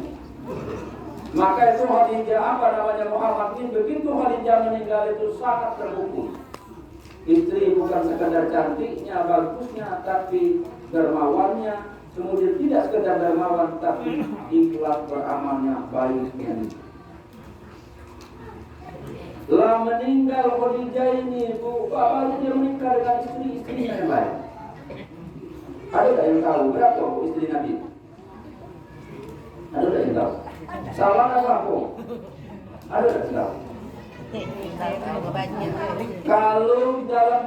Maka itu Khadijah apa namanya Muhammad ini begitu Khadijah meninggal itu sangat terpukul. Istri bukan sekadar cantiknya, bagusnya, tapi dermawannya. Kemudian tidak sekedar dermawan, tapi ikhlas beramalnya baiknya. Setelah meninggal Khadijah ini, baru dia menikah dengan istri-istrinya yang baik. Ada tak yang tahu berapa istri Nabi? Ada tak yang tahu? Salah apa kok? Ada tak yang tahu? Kalau dalam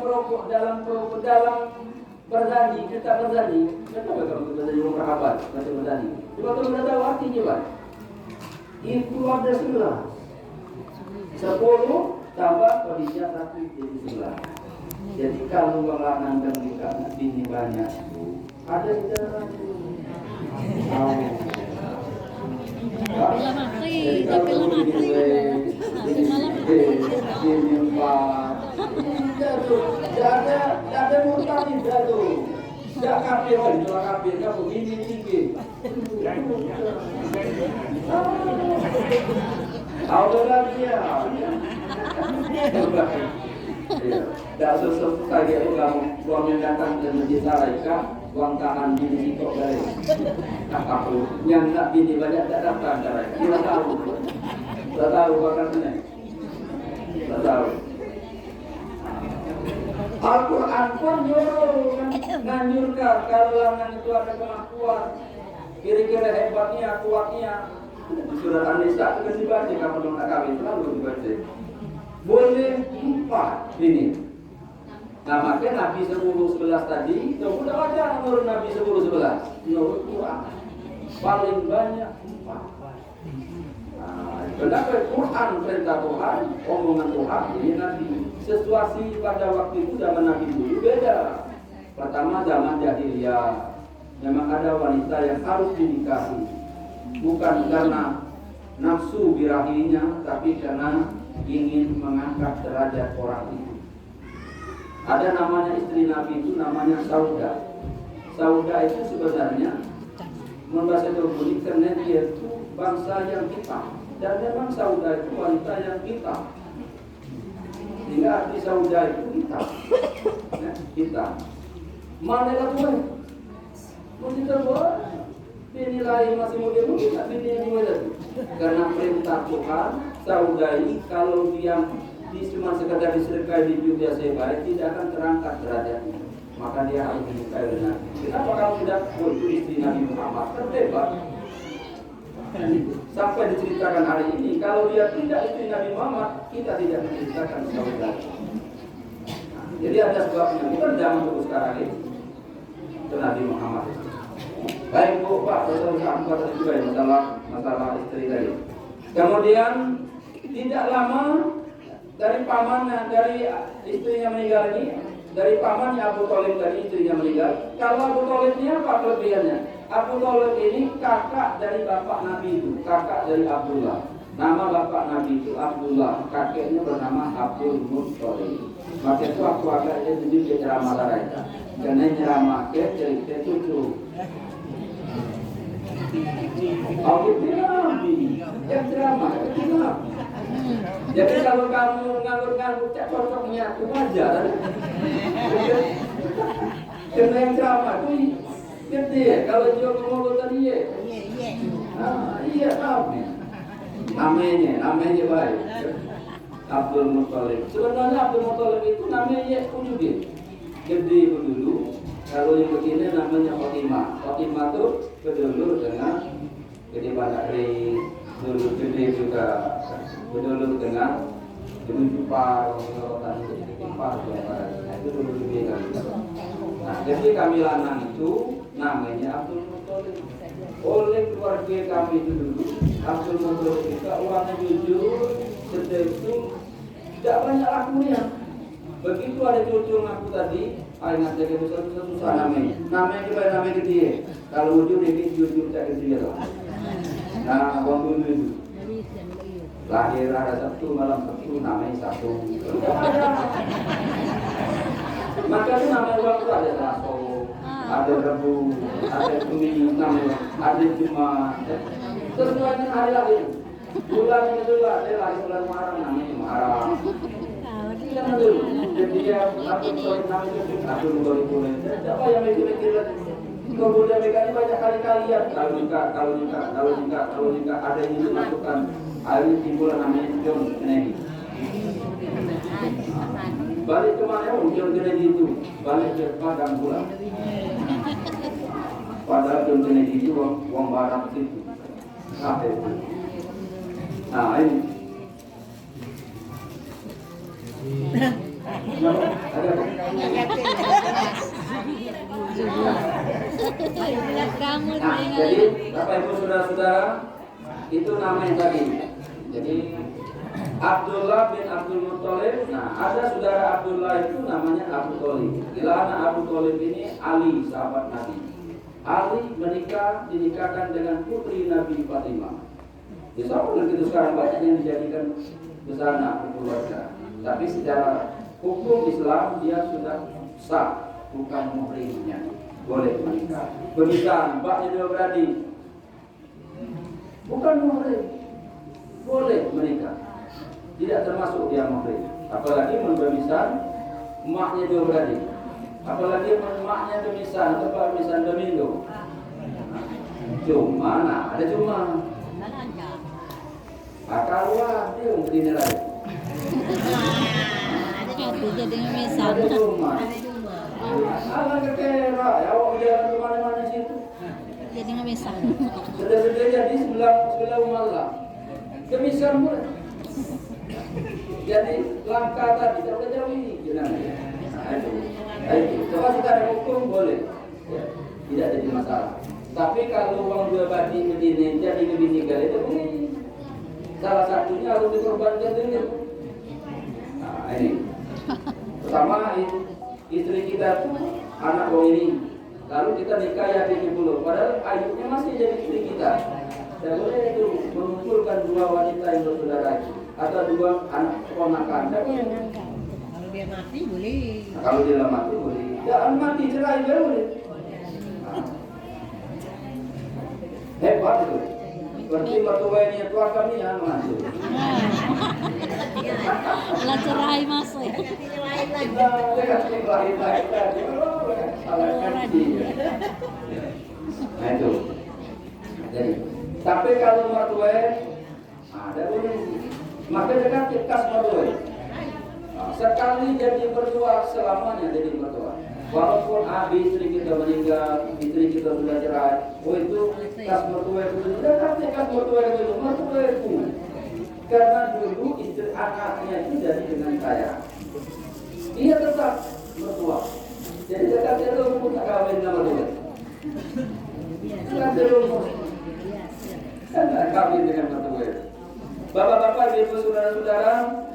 berjanji, kita berjanji. Kenapa kamu berjanji bersahabat, macam berjanji? Coba kamu tidak tahu artinya, Pak. Itu ada 10 tambah Khadijah 1 jadi 11. Jadi kalau menganggap nikah bini banyak, ada sejarah. Jadi kalau ini tidak ada murtad jatuh. Tidak kafir kan, cuma kafir kamu ini tinggi. Aulah dia. Tidak sesuatu saja itu kamu uang yang datang dan menjadi uang tahan bini sikok dari aku yang tak bini banyak tak datang dari kita tahu bahkan ini tak tahu. Al-Quran pun nganjurkan kalau lanang itu ada kemampuan kira-kira hebatnya, kuatnya. Surat An-Nisa itu kan dibaca kamu belum nak kawin selalu dibaca. Boleh 4 ini. Nah makanya Nabi 10-11 tadi, itu sudah baca menurut Nabi 10-11 menurut Quran paling banyak 4. Kenapa Quran perintah Tuhan, omongan Tuhan ini Nabi. Situasi pada waktu itu zaman Nabi dulu beda. Pertama zaman jahiliyah, memang ada wanita yang harus dinikahi, bukan karena nafsu birahinya, tapi karena ingin mengangkat derajat orang itu. Ada namanya istri Nabi itu namanya Sauda. Sauda itu sebenarnya membahasa Turki karena dia itu bangsa yang hitam, dan memang Sauda itu wanita yang hitam. Sehingga arti Sauda itu hitam, ya, hitam. Mana lah tuh? Mesti terbuat. Dinilai masih muda mungkin tak dinilai itu. Karena perintah Tuhan, Sauda ini kalau dia cuma sekadar disedekah di dunia sebaik tidak akan terangkat derajatnya. Maka dia harus dinikahi oleh Nabi. Kenapa kamu tidak itu istri Nabi Muhammad? Terlebar. Sampai diceritakan hari ini, kalau dia tidak istri Nabi Muhammad, kita tidak menceritakan Sauda. Jadi ada sebabnya. Bukan zaman dulu sekarang ini. Itu Nabi Muhammad. Baik Bu, Pak, saya tadi juga ya masalah istri tadi. Kemudian tidak lama dari pamannya, dari istrinya meninggal ini, dari pamannya Abu Thalib tadi istrinya meninggal. Kalau Abu Thalib ini apa kelebihannya? Abu Thalib ini kakak dari bapak Nabi itu, kakak dari Abdullah. Nama bapak Nabi itu Abdullah, kakeknya bernama Abdul Muttalib. Maka itu aku agaknya tunjuk ceramah mereka, karena ceramah cerita cucu. Abu Nabi, yang drama, jadi kalau kamu nganggur-nganggur, cak cocoknya itu wajar. Karena yang drama itu gede. Kalau dia ngomong tadi ya, iya namanya baik. Abdul Muttalib. Sebenarnya Abdul Muttalib itu namanya ujungin, gede dulu. Kalau yang begini namanya Fatimah. Fatimah itu berdulur dengan Gede Badari, dulu gede juga berdulur dengan Dulu Jupar, dan Gede Jupar, itu dulu gede kan. Nah, jadi kami lanang itu namanya Abdul Muttalib. Oleh keluarga kami itu dulu, Abdul Muttalib itu orangnya jujur, sedih itu tidak banyak lakunya. Begitu ada cucu aku tadi, ingat jaga susah namanya. Namanya kita namanya gede. Kalau wujud ini jujur tak gede lah. Nah, orang dulu itu lahir ada Sabtu, malam Sabtu namanya Sabtu. Maka itu namanya orang itu ada Selasa, ada Rabu, ada Kamis, ada Jumat. Sesuai hari lahir. Bulan itu ada lahir bulan Muharram namanya Muharram. Jangan dulu. Jadi dia Abdul Muttalib. Siapa yang mikir-mikir lagi? Kemudian mereka ini banyak kali-kali ya. Kalau jika ada yang itu masukkan air timbulan namanya John Kennedy. Balik kemana John Kennedy itu? Balik ke Padang pula. Padahal John Kennedy itu uang barat itu. Nah ini. Jadi Bapak Ibu Saudara-saudara, itu namanya tadi. Jadi Abdullah bin Abdul Muttalib. Nah, ada saudara Abdullah itu namanya Abu Thalib. Gila anak Abu Thalib ini Ali, sahabat Nabi. Ali dinikahkan dengan putri Nabi Fatimah. Di sana itu sekarang banyak yang dijadikan besar keluarga. Tapi secara hukum Islam dia sudah sah, bukan muhrimnya, boleh menikah. Pernikahan mbaknya dua beradik, bukan muhrim, boleh menikah, tidak termasuk dia muhrim. Apalagi memberikan emaknya dua beradik, apalagi emaknya demisan atau permisan domingo. Cuma, ada cuma. Kalau dia dinilai. Jadi misal Alah kekera, ya awak jalan ke mana-mana situ. jadi misal. Sudah jadi sebelah malam. Kemisan pun. Jadi langkah tadi tidak jauh ini. Itu. Coba secara hukum boleh. Ya, tidak jadi masalah. Tapi kalau uang dua badi begini jadi kebinikan itu boleh. Salah satunya harus dikorbankan dulu. Nah ini. Pertama istri kita tuh anak ini, lalu kita nikah ya 70, padahal ayunya masih jadi istri kita. Tidak boleh itu mengumpulkan dua wanita yang bersaudara atau dua anak keponakan. Tidak boleh. Kalau dia mati boleh. Nah, kalau dia mati boleh. Jangan mati cerai baru boleh. Nah. Hebat itu. Berarti mertuanya tua kami yang masuk. Lah cerai masuk. Nah itu. Jadi, tapi kalau mertua ada boleh. Maka dekat kas mertua. Sekali jadi mertua selamanya jadi mertua. Walaupun istri kita meninggal, istri kita sudah cerai, itu kas mertua itu dekatnya kas mertua itu mertua itu. Karena dulu istri anaknya itu jadi dengan saya. Dia tetap mertua. Jadi dekatnya itu pun tak kawin sama mertua. Tidak rumah. Tak kawin dengan mertua. Bapak-bapak, ibu, saudara-saudara,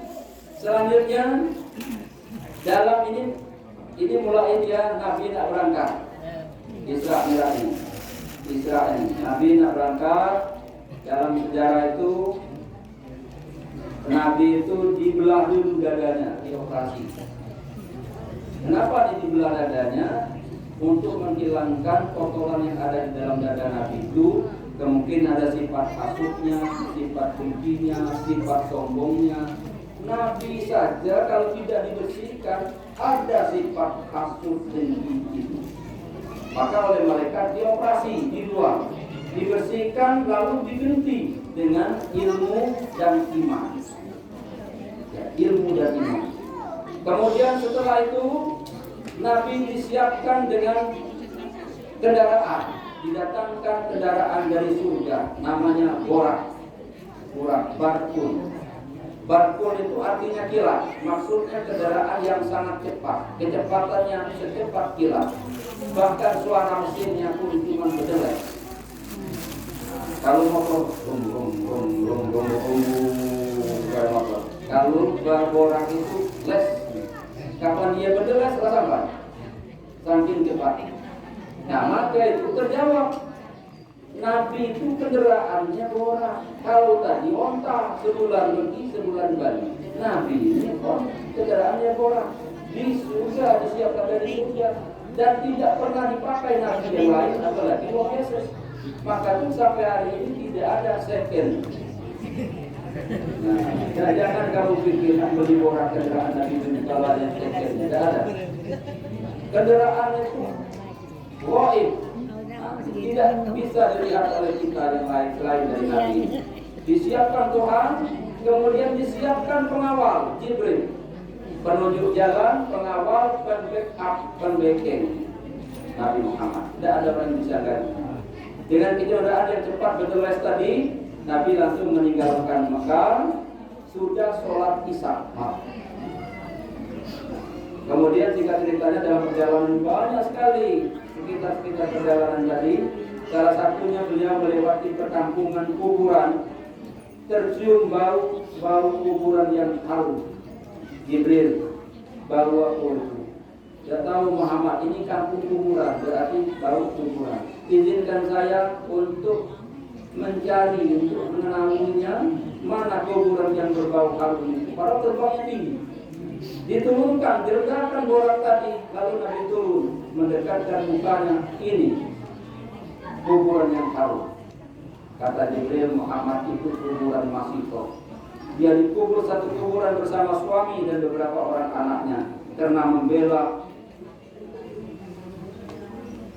selanjutnya dalam ini mulai dia Nabi nak berangkat Isra Mi'raj. Nabi nak berangkat. Dalam sejarah itu Nabi itu dibelah dulu dadanya, dioperasi. Kenapa dibelah dadanya? Untuk menghilangkan kotoran yang ada di dalam dada Nabi itu. Kemungkinan ada sifat hasutnya, sifat dengkinya, sifat sombongnya. Nabi saja kalau tidak dibersihkan ada sifat hasut dengki itu. Maka oleh malaikat dioperasi, dibuang, dibersihkan lalu diganti dengan ilmu dan iman. Ya, ilmu dan iman. Kemudian setelah itu Nabi disiapkan dengan kendaraan. Didatangkan kendaraan dari surga, namanya borak, barkun. Barkun itu artinya kilat, maksudnya kendaraan yang sangat cepat, kecepatannya secepat kilat. Bahkan suara mesinnya pun cuma berdelai. Kalau motor, kayak motor. Kalau borak itu les, kapan dia berdelai setelah sampai, saking cepat. Nah, maka itu terjawab. Nabi itu kendaraannya borak. Kalau tadi onta, sebulan pergi, sebulan balik. Nabi ini kendaraannya borak. Di surga disiapkan dari surga dan tidak pernah dipakai nabi yang lain, apalagi Wong Yesus. Maka itu sampai hari ini tidak ada second. Nah, jangan kamu pikir beli borak kendaraan Nabi itu kalau yang second, tidak ada. Kendaraan itu gaib, tidak bisa dilihat oleh kita yang lain selain dari Nabi. Disiapkan Tuhan, kemudian disiapkan pengawal Jibril, penunjuk jalan, pengawal, backup, pembacking Nabi Muhammad. Tidak ada orang yang bisa ganti. Dengan kejuaraan yang cepat berteles tadi, Nabi langsung meninggalkan Mekah, sudah sholat isya. Kemudian jika ceritanya dalam perjalanan banyak sekali sekitar perjalanan tadi, salah satunya beliau melewati perkampungan kuburan, tercium bau kuburan yang harum. Jibril bawa itu. Dia tahu Muhammad ini kampung kuburan, berarti bau kuburan. Izinkan saya untuk mencari, untuk mengenalinya mana kuburan yang berbau harum itu. Padahal terbangnya tinggi. Diturunkan, diledakkan borak tadi, lalu Nabi turun mendekatkan mukanya, ini kuburan yang harum. Kata Jibril, Muhammad itu kuburan Masito. Dia dikubur satu kuburan bersama suami dan beberapa orang anaknya karena membela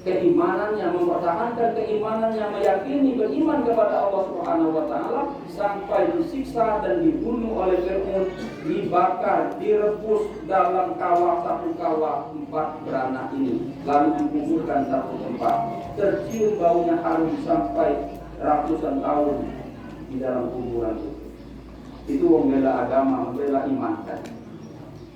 keimanannya, mempertahankan keimanannya, meyakini beriman kepada Allah Subhanahu wa taala sampai disiksa dan dibunuh oleh Fir'aun, dibakar, direbus dalam satu kawah 4 beranak ini, lalu dikuburkan satu tempat. Tercium baunya harum sampai ratusan tahun di dalam kuburan itu. Itu membela agama, membela iman kan.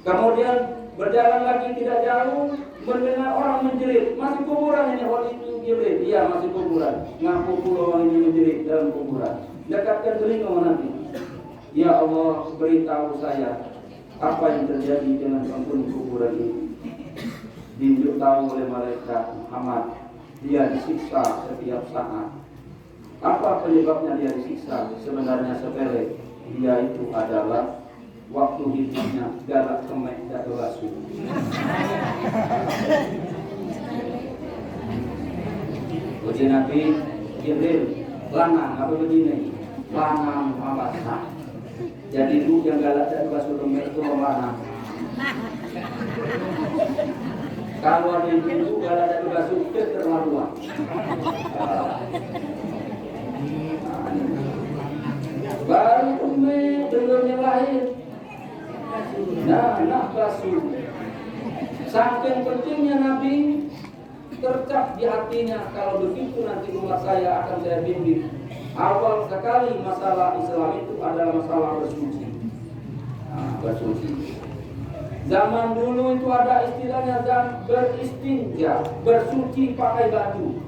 Kemudian berjalan lagi tidak jauh, mendengar orang menjerit, masih kuburan ini, waktu itu Jibril, iya masih kuburan, ngaku puluh orang ini menjerit dalam kuburan. Dekatkan telinga Nabi, ya Allah beritahu saya apa yang terjadi dengan penghuni kuburan ini. Diberitahu oleh malaikat Muhammad, dia disiksa setiap saat. Apa penyebabnya dia disiksa? Sebenarnya sepele. Dia itu adalah waktu hidupnya galak kemek dan basuh. Uji Nabi Jibril, lanang apa begini? Lanang Muhammad. Jadi itu yang galak dan basuh kemek itu lanang. Kalau ada ibu galak dan basuh keterlaluan. Baru Umi belum lahir. Nah, anak basuh. Saking pentingnya Nabi tercap di hatinya, kalau begitu nanti umat saya akan saya bimbing. Awal sekali masalah Islam itu adalah masalah bersuci. Nah, bersuci. Zaman dulu itu ada istilahnya beristinja, bersuci pakai batu.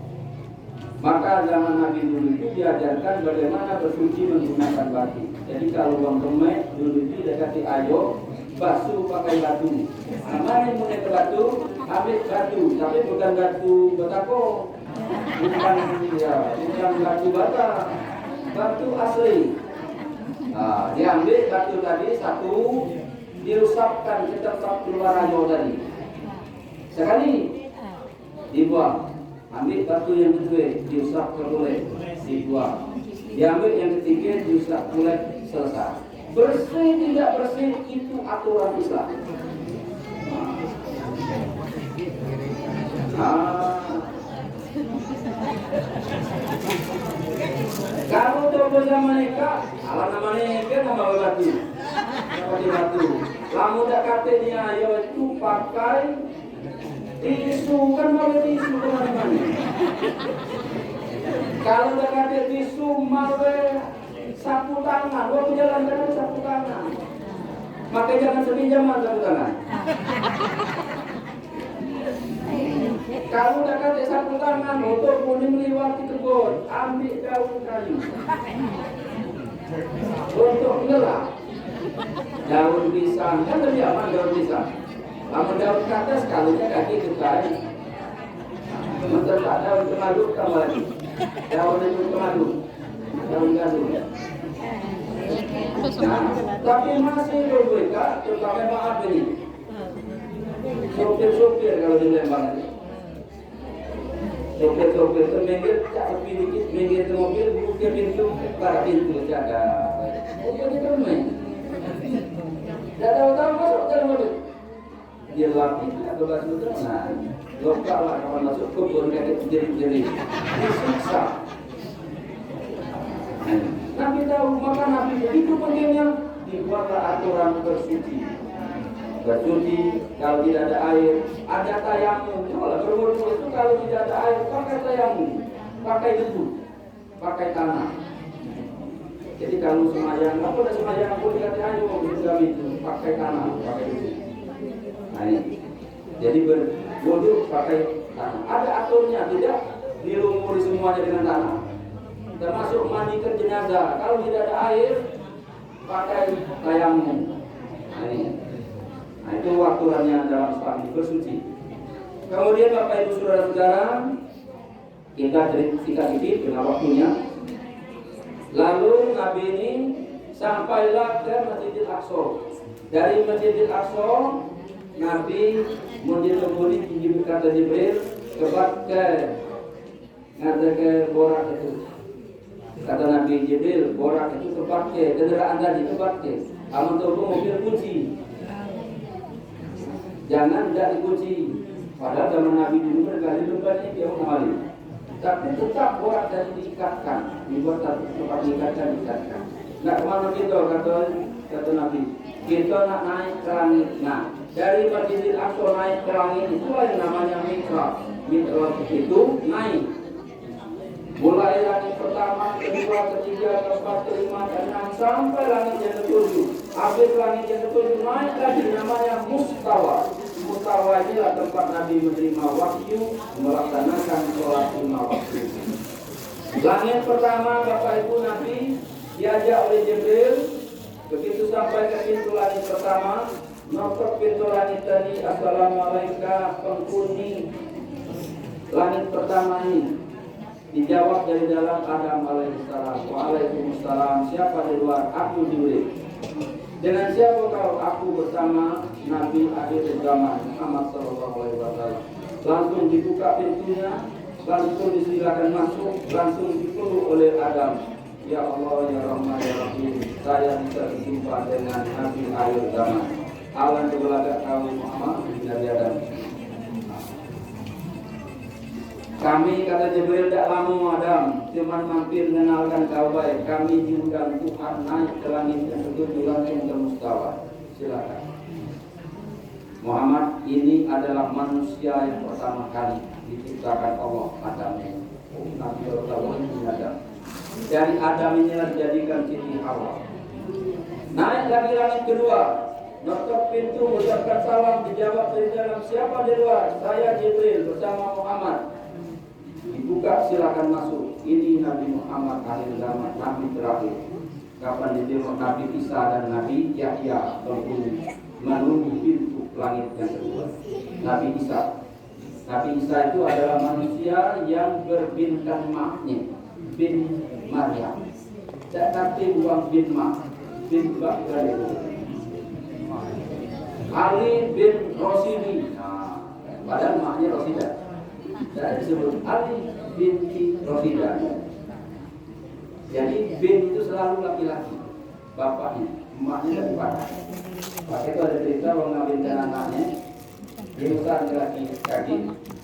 Maka zaman Nabi dulu itu diajarkan bagaimana bersuci menggunakan batu. Jadi kalau buang kemek dulu itu dia kata ayo basuh pakai batu. Mana yang mulai ke batu? Ambil batu, tapi bukan batu batako, bukan batu bata, batu asli. Nah, diambil batu tadi satu, diusapkan ke tempat keluar ayo tadi. Sekali dibuang. Ambil batu yang kedua, diusap ke kulit, dibuang. Diambil yang ketiga, diusap kulit, selesai. Bersih tidak bersih itu aturan Islam. Kalau coba sama mereka, alam namanya kan nama batu, pakai batu. Lalu dah katanya ayo itu pakai tisu, kan mau tisu kemana-mana. Kalau dah kata tisu mau sapu tangan, gua jalan-jalan sapu tangan. Makanya jangan sepinjaman sapu tangan. Kalau dah kata sapu tangan, motor kuning melewati kebun, ambil daun kayu. Untuk ngelak, daun pisang, kan lebih aman daun pisang. Lama daun ke atas, kalaunya kaki ketai. Sementara tak daun kemadu, tambah lagi. Daun itu kemadu, daun gadu. Nah, tapi masih mereka, terutama maaf ini. Sopir-sopir kalau di Lembang itu. Sopir-sopir itu minggir, cak lebih dikit, minggir ke mobil, buka pintu, para pintu, jaga. Oh, begitu main. Tidak tahu-tahu masuk dalam mobil. Dia latih, atau basuh itu, nah, lokal lah kawan masuk kebun kayak jadi disiksa. Nabi tahu, maka Nabi begitu pentingnya dibuatlah aturan bersuci. Bersuci kalau tidak ada air, ada tayamum. Kalau berwudu itu kalau tidak ada air, pakai tayamum, pakai debu, pakai tanah. Jadi kalau semayang, apa ada semayang aku dikatakan ayo mau itu pakai tanah, pakai debu. Nah ini, jadi berwudu pakai tanah. Ada aturnya, tidak dilumuri semuanya dengan tanah. Termasuk mandikan jenazah. Kalau tidak ada air, pakai tayamum. Nah ini. Nah itu aturannya dalam Islam bersuci. Kemudian Bapak Ibu Saudara-saudara, kita cerita sedikit dengan waktunya. Lalu Nabi ini sampailah ke Masjidil Aqsa. Dari Masjidil Aqsa, Nabi menjadi tinggi berkata Jibril ke ngada ke borak itu. Kata Nabi Jibril, borak itu terpakai, kendaraan tadi terpakai. Amun tahu mobil kunci. Jangan tidak dikunci. Padahal zaman Nabi dulu berkali lembahnya dia mengamali. Tapi tetap borak tadi diikatkan, dibuat tempat diikatkan. Nak kemana kita kata Nabi? Kita nak naik ke langit. Nah, dari Masjidil Aqsa naik ke langit itulah yang namanya mi'raj. Mi'raj itu naik. Mulai langit pertama, kedua, ketiga, keempat, kelima, keenam sampai langit yang ketujuh. Habis langit yang ketujuh naik lagi namanya mustawa. Mustawa inilah tempat Nabi menerima wahyu, melaksanakan sholat 5 waktu. Langit pertama Bapak Ibu Nabi diajak oleh Jibril. Begitu sampai ke pintu langit pertama, notok pintu langit tadi, assalamualaikum penghuni langit pertama ini. Dijawab dari dalam Adam alaihissalam. Waalaikumsalam. Siapa di luar? Aku Jibril. Dengan siapa kau? Aku bersama Nabi akhir zaman Muhammad sallallahu alaihi wasallam. Langsung dibuka pintunya, langsung disilakan masuk, langsung dipeluk oleh Adam. Ya Allah, ya Rahman, ya Rahim, saya bisa berjumpa dengan Nabi akhir zaman. Alam kebelaga kau Muhammad bin Nabi Adam. Kami kata Jibril tidak lama Adam, cuma mampir mengenalkan kau baik. Kami diundang Tuhan naik ke langit yang ketujuh langsung ke mustawa. Silakan. Muhammad ini adalah manusia yang pertama kali diciptakan Allah Adam. Nabi Allah bin Adam. Dari Adam inilah dijadikan Siti Hawa. Naik lagi langit kedua. Notok pintu mengucapkan salam, dijawab dari dalam. Siapa di luar? Saya Jibril bersama Muhammad. Dibuka, silakan masuk. Ini Nabi Muhammad akhir zaman, Nabi terakhir. Kapan dijemput Nabi Isa dan Nabi Yahya menunggu pintu langit yang kedua. Nabi Isa. Nabi Isa itu adalah manusia yang berbintang maknya, bin Maryam. Dan nanti buang bin Ma, bin Bakar itu. Ali bin Rosidi. Nah, padahal maknya Rosida. Dan disebut Ali binti Rosida. Jadi bin itu selalu laki-laki, bapaknya, emaknya dari mana? Pakai itu ada cerita orang ngawinkan anaknya, dia usah laki-laki,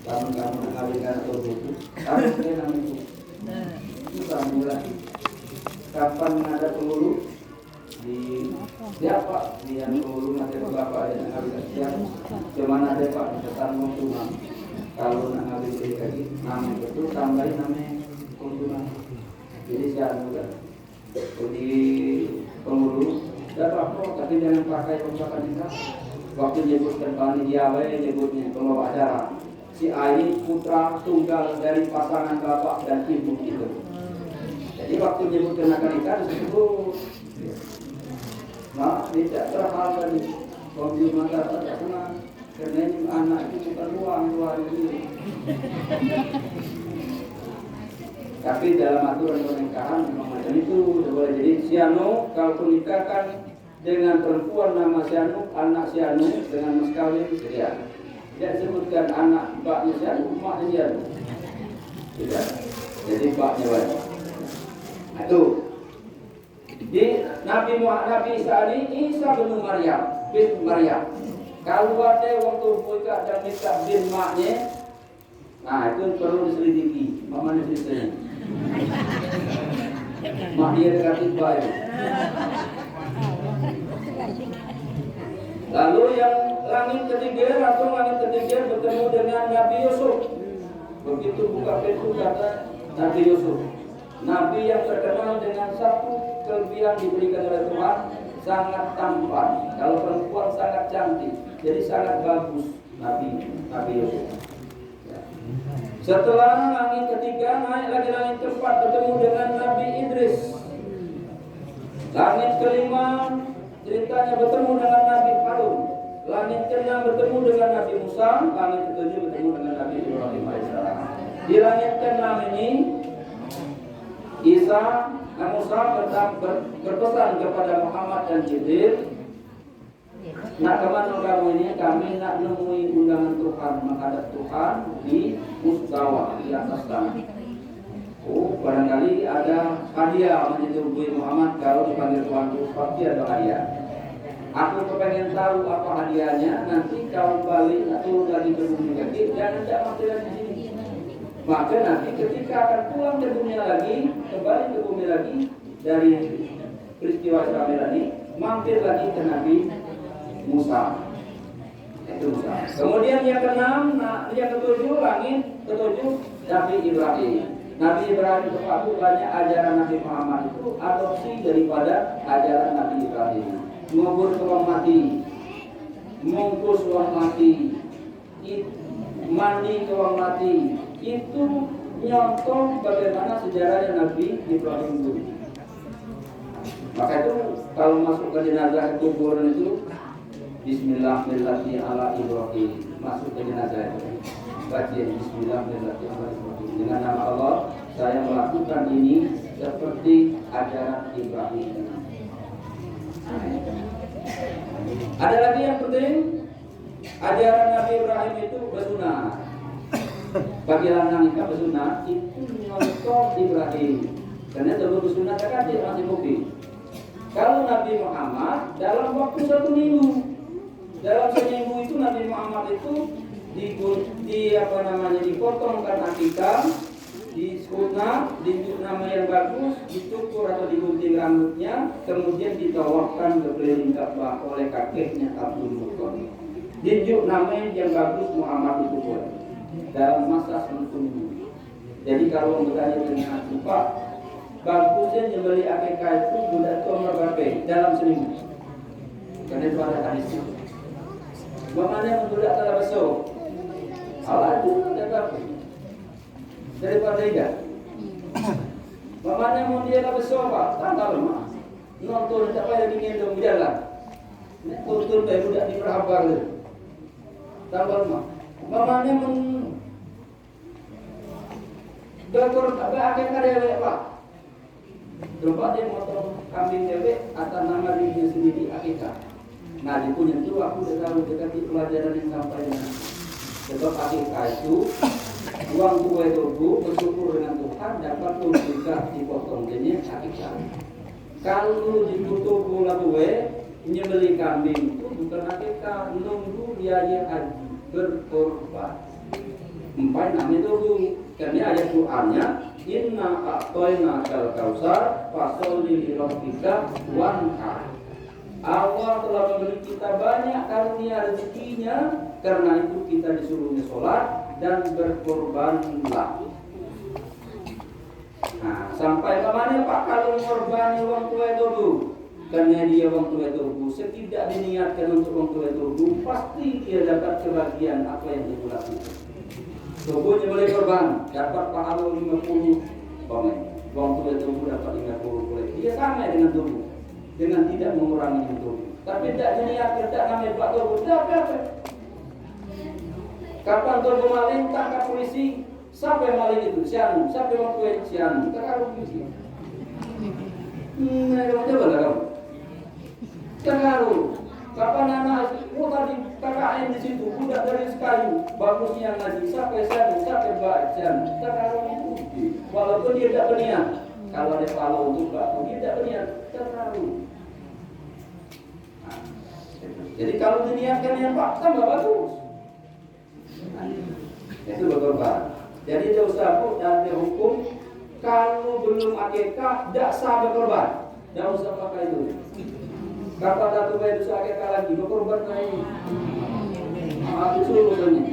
kamu ngawinkan atau buku, kamu dia namanya itu, itu kamu lagi. Kapan ada peluru di siapa? Dia peluru nanti bapak dia ngawinkan siapa? Kemana ada pak? Pesan mau cuma. Kalau nak ngambil beli lagi, nama itu tambahin namanya keuntungan. Jadi saya mudah. Di pengurus, tidak apa-apa, tapi jangan pakai ungkapan kita. Waktu nyebutkan panitia, nyebutnya pembawa acara. Si Aini putra tunggal dari pasangan bapak dan ibu itu. Jadi waktu nyebutkan akad disebut. Nah, tidak terhal tadi. Kalau masyarakat tidak pernah. Karena ini anak itu bukan uang luar ini. Tapi dalam aturan pernikahan memang macam itu. Jadi Sianu kalau menikahkan dengan perempuan nama Sianu, anak Sianu dengan mas kawin dia. Tidak disebutkan anak mbaknya Sianu, maknya Sianu. Tidak. Jadi mbaknya wajib. Nah, itu. Di Nabi Isa ini Isa bin Maryam. Kalau ada waktu mereka dan minta bin maknya, nah itu perlu diselidiki. Mana ceritanya? Mak dia dekat baik. Lalu yang langit ketiga, langsung langit ketiga bertemu dengan Nabi Yusuf. Begitu buka pintu kata Nabi Yusuf. Nabi yang terkenal dengan satu kelebihan diberikan oleh Tuhan, sangat tampan. Kalau perempuan sangat cantik. Jadi sangat bagus Nabi Yusuf. Setelah langit ketiga, naik lagi langit keempat bertemu dengan Nabi Idris. Langit kelima ceritanya bertemu dengan Nabi Harun. Langit keenam bertemu dengan Nabi Musa. Langit ketujuh bertemu dengan Nabi Ibrahim alaihissalam. Di langit keenam ini Isa dan Musa berpesan kepada Muhammad dan Jibril. Nak kemana kamu ini? Kami nak nemui undangan Tuhan, menghadap Tuhan di mustawa di atas tanah. Oh, barangkali ada hadiah menjadi Muhammad kalau dipanggil Tuhan itu pasti ada hadiah. Aku kepengen tahu apa hadiahnya. Nanti kau balik atau lagi ke bumi lagi, jangan mati lagi di sini. Maka nanti ketika akan pulang ke dunia lagi, kembali ke bumi lagi dari peristiwa Israel ini, mampir lagi ke Nabi Musa. Itu Musa. Kemudian yang keenam, yang ketujuh langit ketujuh Nabi Ibrahim. Nabi Ibrahim itu banyak ajaran Nabi Muhammad itu adopsi daripada ajaran Nabi Ibrahim. Ngubur uang mati, mungkus uang mati, mandi ke uang mati. Itu nyontoh bagaimana sejarahnya Nabi Ibrahim dulu. Maka itu kalau masuk ke jenazah kuburan itu Bismillah millati ala Ibrahim. Masuk ke jenazah itu. Baca Bismillah millati ala Ibrahim. Dengan nama Allah, saya melakukan ini seperti ajaran Ibrahim. Ada lagi yang penting, ajaran Nabi Ibrahim itu bersunah. Bagi lanang nikah bersunah itu nyontoh Ibrahim. Karena sebelum bersunah kan dia masih bukti. Kalau Nabi Muhammad dalam waktu 1 minggu, dalam seminggu itu Nabi Muhammad itu dipotongkan akikah, disunah, ditunjuk nama yang bagus, dicukur atau digunting rambutnya, kemudian ditawafkan ke keliling Ka'bah oleh kakeknya Abdul Muthalib. Ditunjuk nama yang bagus Muhammad itu pun dalam masa 1 minggu. Jadi kalau bertanya dengan Pak, bagusnya nyembeli akikah itu sudah umur berapa dalam seminggu? Karena itu ada hadisnya. Bagaimana mendudak salah besok? Allah itu ada berapa? Daripada tidak. Bagaimana mau dia tak besok Pak? Tak lemah. Nonton tak payah digendong jalan. Nonton baik budak di berhabar tu. Tak lemah. Bagaimana berkor tak akan kadewek Pak? Tempat dia motong kambing dewek atas nama dirinya sendiri akikah. Nah di punya itu aku sudah tahu dekati pelajaran yang sampainya. Sebab akikah itu uang tua itu bersyukur dengan Tuhan dapat juga dipotong jenis akikah. Kalau dibutuh gula tua menyembeli kambing itu bukan akikah, nunggu biaya haji berkorban. Empat namanya dulu karena ayat Qur'annya inna a'toina kal kausar fasolli li rabbika wanhar. Allah telah memberi kita banyak karunia rezekinya, karena itu kita disuruhnya sholat dan berkorbanlah. Nah, sampai kemana Pak kalau mengorbankan orang tua itu dulu? Karena dia orang tua itu dulu, setidak diniatkan untuk orang tua itu dulu, pasti dia dapat kebahagiaan apa yang dia lakukan. Tubuhnya boleh korban, dapat pahala 50 pamen. Orang tua itu dapat 50 boleh. Dia sama dengan tubuh, dengan tidak mengurangi tubuh. Tapi tidak diniatkan, tidak namanya Pak tubuh, dapat. Kapan tubuh maling, tangkap polisi. Siapa yang maling itu? Sianu. Siapa yang waktu itu? Sianu. Terkaruh polisi. Coba lah kamu. Terkaruh. Kapan anak tadi KKN di situ, budak dari Sekayu, bagusnya ngaji. Siapa Sianu? Siapa baik Sianu. Terkaruh itu. Walaupun dia tidak berniat. Kalau ada follow untuk batu, dia tidak berniat. Terkaruh. Nah, jadi kalau diniatkan yang Pak, tambah bagus. Itu berkorban. Jadi dia usah pun dan dia hukum kalau belum akikah tidak sah berkorban. Tidak usah pakai itu. Kapan datu bayi dosa akikah lagi berkorban lagi. Aku suruh tanya.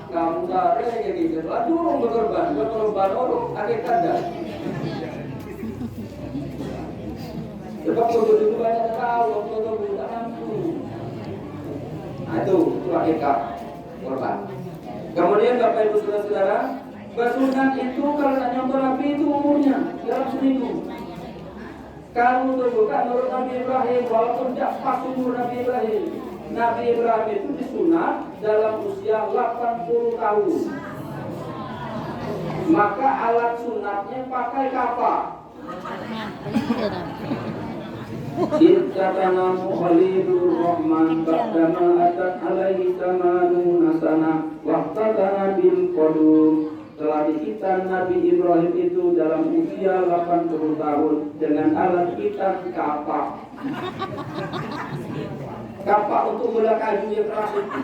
Kamu sare kayak gitu. Aduh berkorban orang akikah dah. Sebab kalau itu banyak tahu, kalau tak mampu. Nah itu akikah korban. Kemudian Bapak Ibu Saudara-saudara, bersunat itu kalau nak nyontoh Nabi itu umurnya dalam seminggu. Kalau terbuka menurut Nabi Ibrahim, walaupun tidak pas umur Nabi Ibrahim, Nabi Ibrahim itu disunat dalam usia 80 tahun. Maka alat sunatnya pakai kapak. Irtatana Khalilur Rahman ba'dama atat alaihi samanuna sana waqtatana bil qadum. Telah dihitan Nabi Ibrahim itu dalam usia 80 tahun dengan alat hitan kapak. Kapak untuk belah kayu yang keras itu.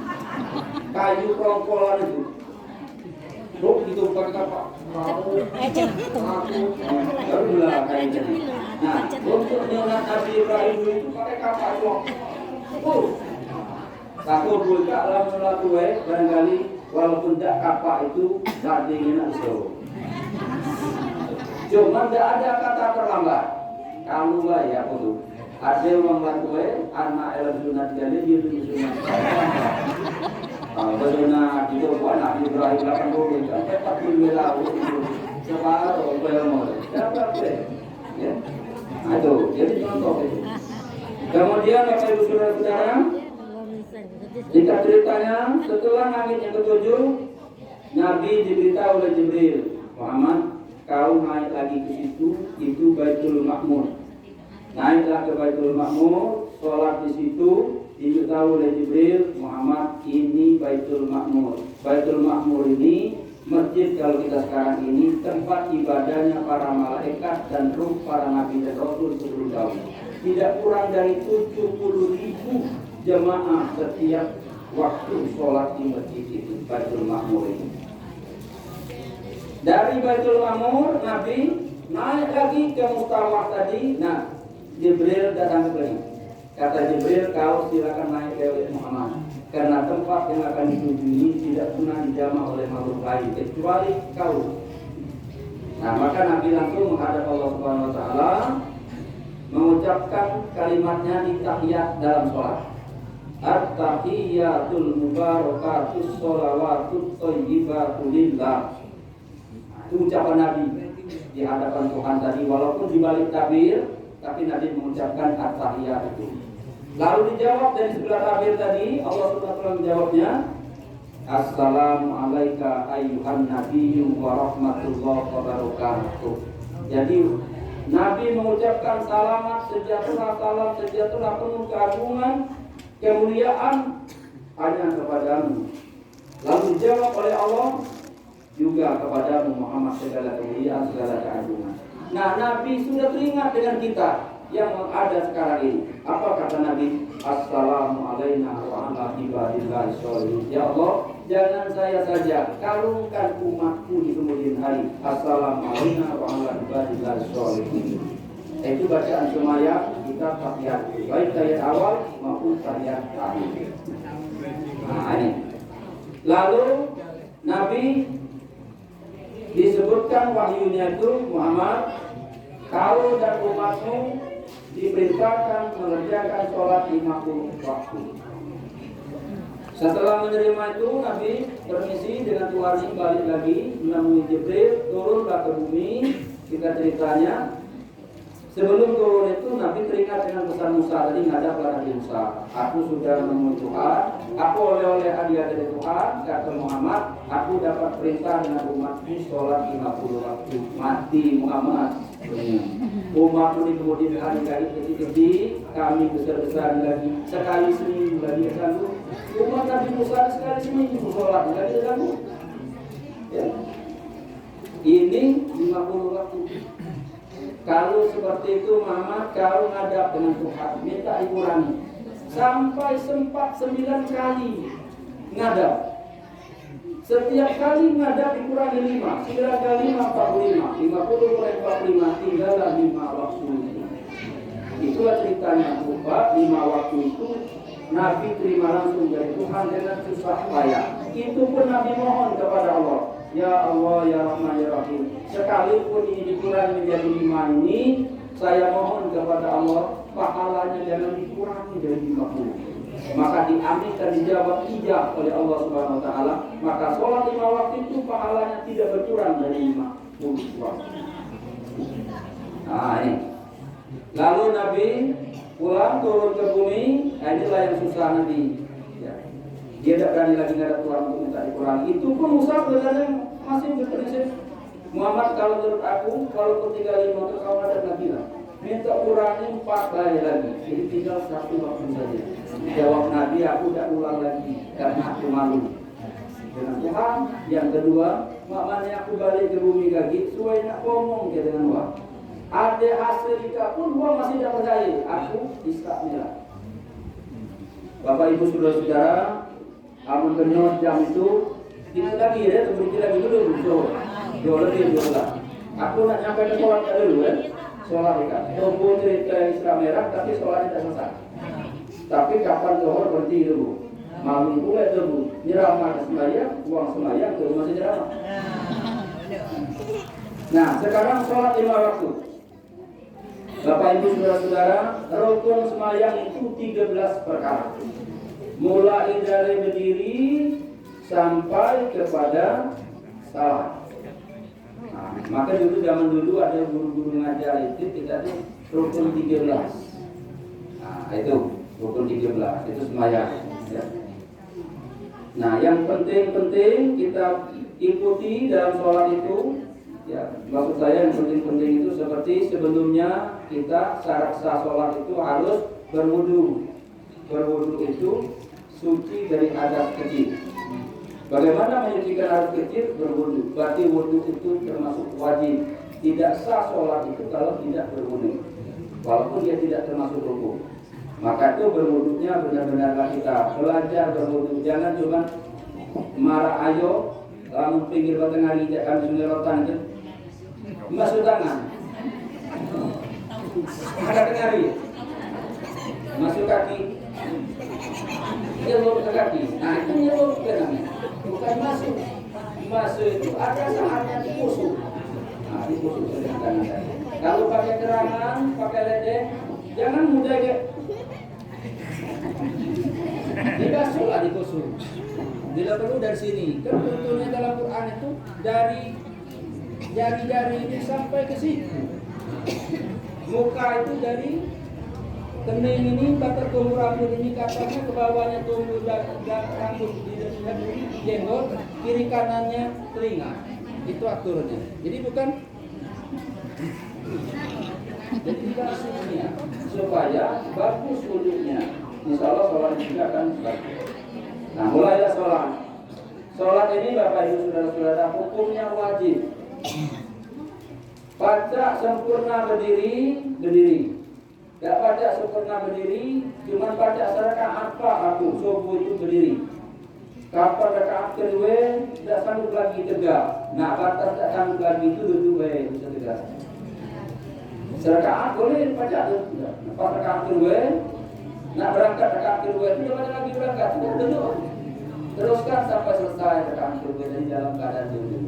Kayu rongkolan itu. Rok gitu pakai kapak. Baru belah kayunya. Nah, untuk mengingat Nabi Ibrahim itu pakai kapak blok. Takut buka dalam melatue barangkali walaupun tidak kapak itu tak diingat so. Cuma tidak ada kata terlambat. Kamu lah ya aku. Ada orang melatue anak elajunat jadi dia sunat. Bersunat itu anak Ibrahim 80 sampai 40 tahun itu separuh belum. Dapat ya. Aduh, jadi contoh itu. Kemudian Bapak Ibu Saudara-saudara, jika ceritanya setelah langit yang ketujuh, Nabi diberitahu oleh Jibril, Muhammad, kau naik lagi ke situ, itu Baitul Ma'mur. Naiklah ke Baitul Ma'mur, sholat di situ, diberitahu oleh Jibril, Muhammad, ini Baitul Ma'mur. Baitul Ma'mur ini masjid kalau kita sekarang ini tempat ibadahnya para malaikat dan ruh para nabi dan rasul sebelum dahulu. Tidak kurang dari 70.000 jemaah setiap waktu sholat di masjid itu, Baitul Ma'mur ini. Dari Baitul Ma'mur, Nabi naik lagi ke Mustawah tadi. Nah, Jibril datang ke sini. Kata Jibril, kau silakan naik ke Muhammad. Karena tempat yang akan dituju ini tidak pernah dijamah oleh makhluk lain kecuali kau. Nah, maka Nabi langsung menghadap Allah Subhanahu Wa Taala, mengucapkan kalimatnya di tahiyat dalam sholat. At-tahiyatul mubarakatus sholawatut thayyibatu lillah. Itu ucapan Nabi di hadapan Tuhan tadi, walaupun di balik takbir, tapi Nabi mengucapkan at-tahiyat itu. Lalu dijawab dari sebelah takbir tadi, Allah SWT menjawabnya, Assalamualaikum ayyuhan nabiyyu wa rahmatullahi wa barakatuh. Jadi Nabi mengucapkan salam sejahtera penuh keagungan, kemuliaan hanya kepadamu. Lalu dijawab oleh Allah, juga kepadamu Muhammad segala kemuliaan, segala keagungan. Nah, Nabi sudah teringat dengan kita yang ada sekarang ini. Apa kata Nabi? Assalamualaikum warahmatullahi wabarakatuh. Ya Allah, jangan saya saja, karungkan umatku di kemudian hari. Assalamualaikum warahmatullahi wabarakatuh. Itu bacaan semayang kita tahiyat, baik tahiyat awal maupun tahiyat akhir. Nah, ini. Lalu Nabi disebutkan wahyunya itu, Muhammad, kau dan umatmu diperintahkan mengerjakan sholat 50 waktu. Setelah menerima itu, Nabi permisi dengan Tuhan, balik lagi menemui Jibril, turunlah ke bumi. Kita ceritanya, sebelum turun itu Nabi teringat dengan pesan Musa tadi, ngadaplah Nabi Musa. Aku sudah menemui Tuhan, aku oleh hadiah dari Tuhan. Kata Muhammad, aku dapat perintah dengan umatku sholat 50 waktu. Mati Muhammad. Umatku di kemudian hari kecil-kecil, kami besar-besar lagi, sekali seminggu lagi terganggu. Umat Nabi Musa sekali seminggu sholat lagi terganggu. Ya. Ini 50 waktu. Kalau seperti itu Muhammad, kau ngadap dengan Tuhan, minta dikurangi. Sampai sempat 9 kali ngadap. Setiap kali ngadap dikurangi 5. 9 kali 5, 45. 50 oleh 45, tinggallah 5 waktu itu. Itulah ceritanya Bapak, 5 waktu itu Nabi terima langsung dari Tuhan dengan susah payah. Itu pun Nabi mohon kepada Allah, ya Allah, ya Rahman, ya Rahim, sekalipun ini dikurangi menjadi 5 ini, saya mohon kepada Allah, pahalanya jangan dikurangi dari 50. Maka diaminkan, dijawab ijab oleh Allah Subhanahu Wa Taala. Maka sholat 5 waktu itu pahalanya tidak berkurang dari 50 waktu. Nah, ini. Lalu Nabi pulang turun ke bumi. Nah, inilah yang susah nanti. Ya. Dia tidak berani lagi ngadap Tuhan untuk minta dikurangi. Itu pun Musa sebenarnya masih berprinsip, Muhammad, kalau menurut aku, kalau tinggal 5 waktu kau ngadap lagi lah, minta kurangi 4 kali lagi. Jadi tinggal 1 waktu saja. Jawab Nabi, aku tidak ulang lagi karena aku malu dengan Tuhan. Yang kedua, maknanya aku balik ke bumi lagi, suai nak ngomong ke dengan Tuhan. Ada hasil nikah pun gua masih tidak percaya. Aku istakmilah. Bapak Ibu saudara-saudara, amun benar jam itu kita lagi ya, terberiti lagi dulu. Jauh lebih lah. Aku nak nyampe ke sholat dulu kan. Sholat nikah. Tunggu cerita Isra Merah, tapi sholatnya tidak selesai. Tapi kapan zuhur berhenti dulu. Malam mulai dulu. Nyeramah sembahyang, buang sembahyang, terus masih nyeramah. Nah, sekarang sholat 5 waktu. Bapak Ibu saudara-saudara, rukun sembahyang itu 13 perkara. Mulai dari berdiri sampai kepada salat. Nah, maka dulu zaman dulu ada guru-guru ngajar itu kita tuh rukun 13. Nah, itu rukun di kiblat, itu sembahyang. Ya. Nah, yang penting-penting kita ikuti dalam sholat itu. Ya, maksud saya yang penting-penting itu seperti sebelumnya kita syarat sah sholat itu harus berwudu. Berwudu itu suci dari hadas kecil. Bagaimana menyucikan hadas kecil? Berwudu. Berarti wudu itu termasuk wajib. Tidak sah sholat itu kalau tidak berwudu. Walaupun dia tidak termasuk rukun. Maka itu berwudunya benar-benarlah kita belajar berwudu. Jangan cuma marah ayo, lalu pinggir batang hari kami sungai rotan itu masuk tangan. Ada tengari, masuk kaki, nyelur ke kaki. Nah itu nyelur ke namanya, bukan masuk. Masuk itu ada saatnya dikusuk. Nah dikusuk dengan tangan tadi. Kalau pakai kerangan, pakai ledeng, jangan mudah ya. Dibasuhlah dikusuk. Tidak perlu dari sini. Kan contohnya dalam Quran itu dari jari-jari ini sampai ke situ. Muka itu dari kening ini, bakar tumbuh rambut ini katanya ke bawahnya tumbuh rambut di jenggot, kiri kanannya telinga. Itu aturannya. Jadi bukan. Jadi kita aslinya supaya bagus wudhunya. Insya Allah sholat juga akan bagus. Nah, mulailah sholat. Sholat ini Bapak Ibu Saudara-saudara hukumnya wajib. Baca sempurna berdiri. Tidak baca sempurna berdiri, cuma baca serakaat apa aku subuh itu berdiri. Kapan rakaat kedua tidak sanggup lagi tegak. Nah, batas tidak sanggup lagi itu duduk bisa tegak. Serakaat boleh baca tu. Lepas rakaat kedua, nak berangkat rakaat kedua itu jangan lagi berangkat, tidak duduk. Teruskan sampai selesai rakaat kedua dari dalam keadaan duduk.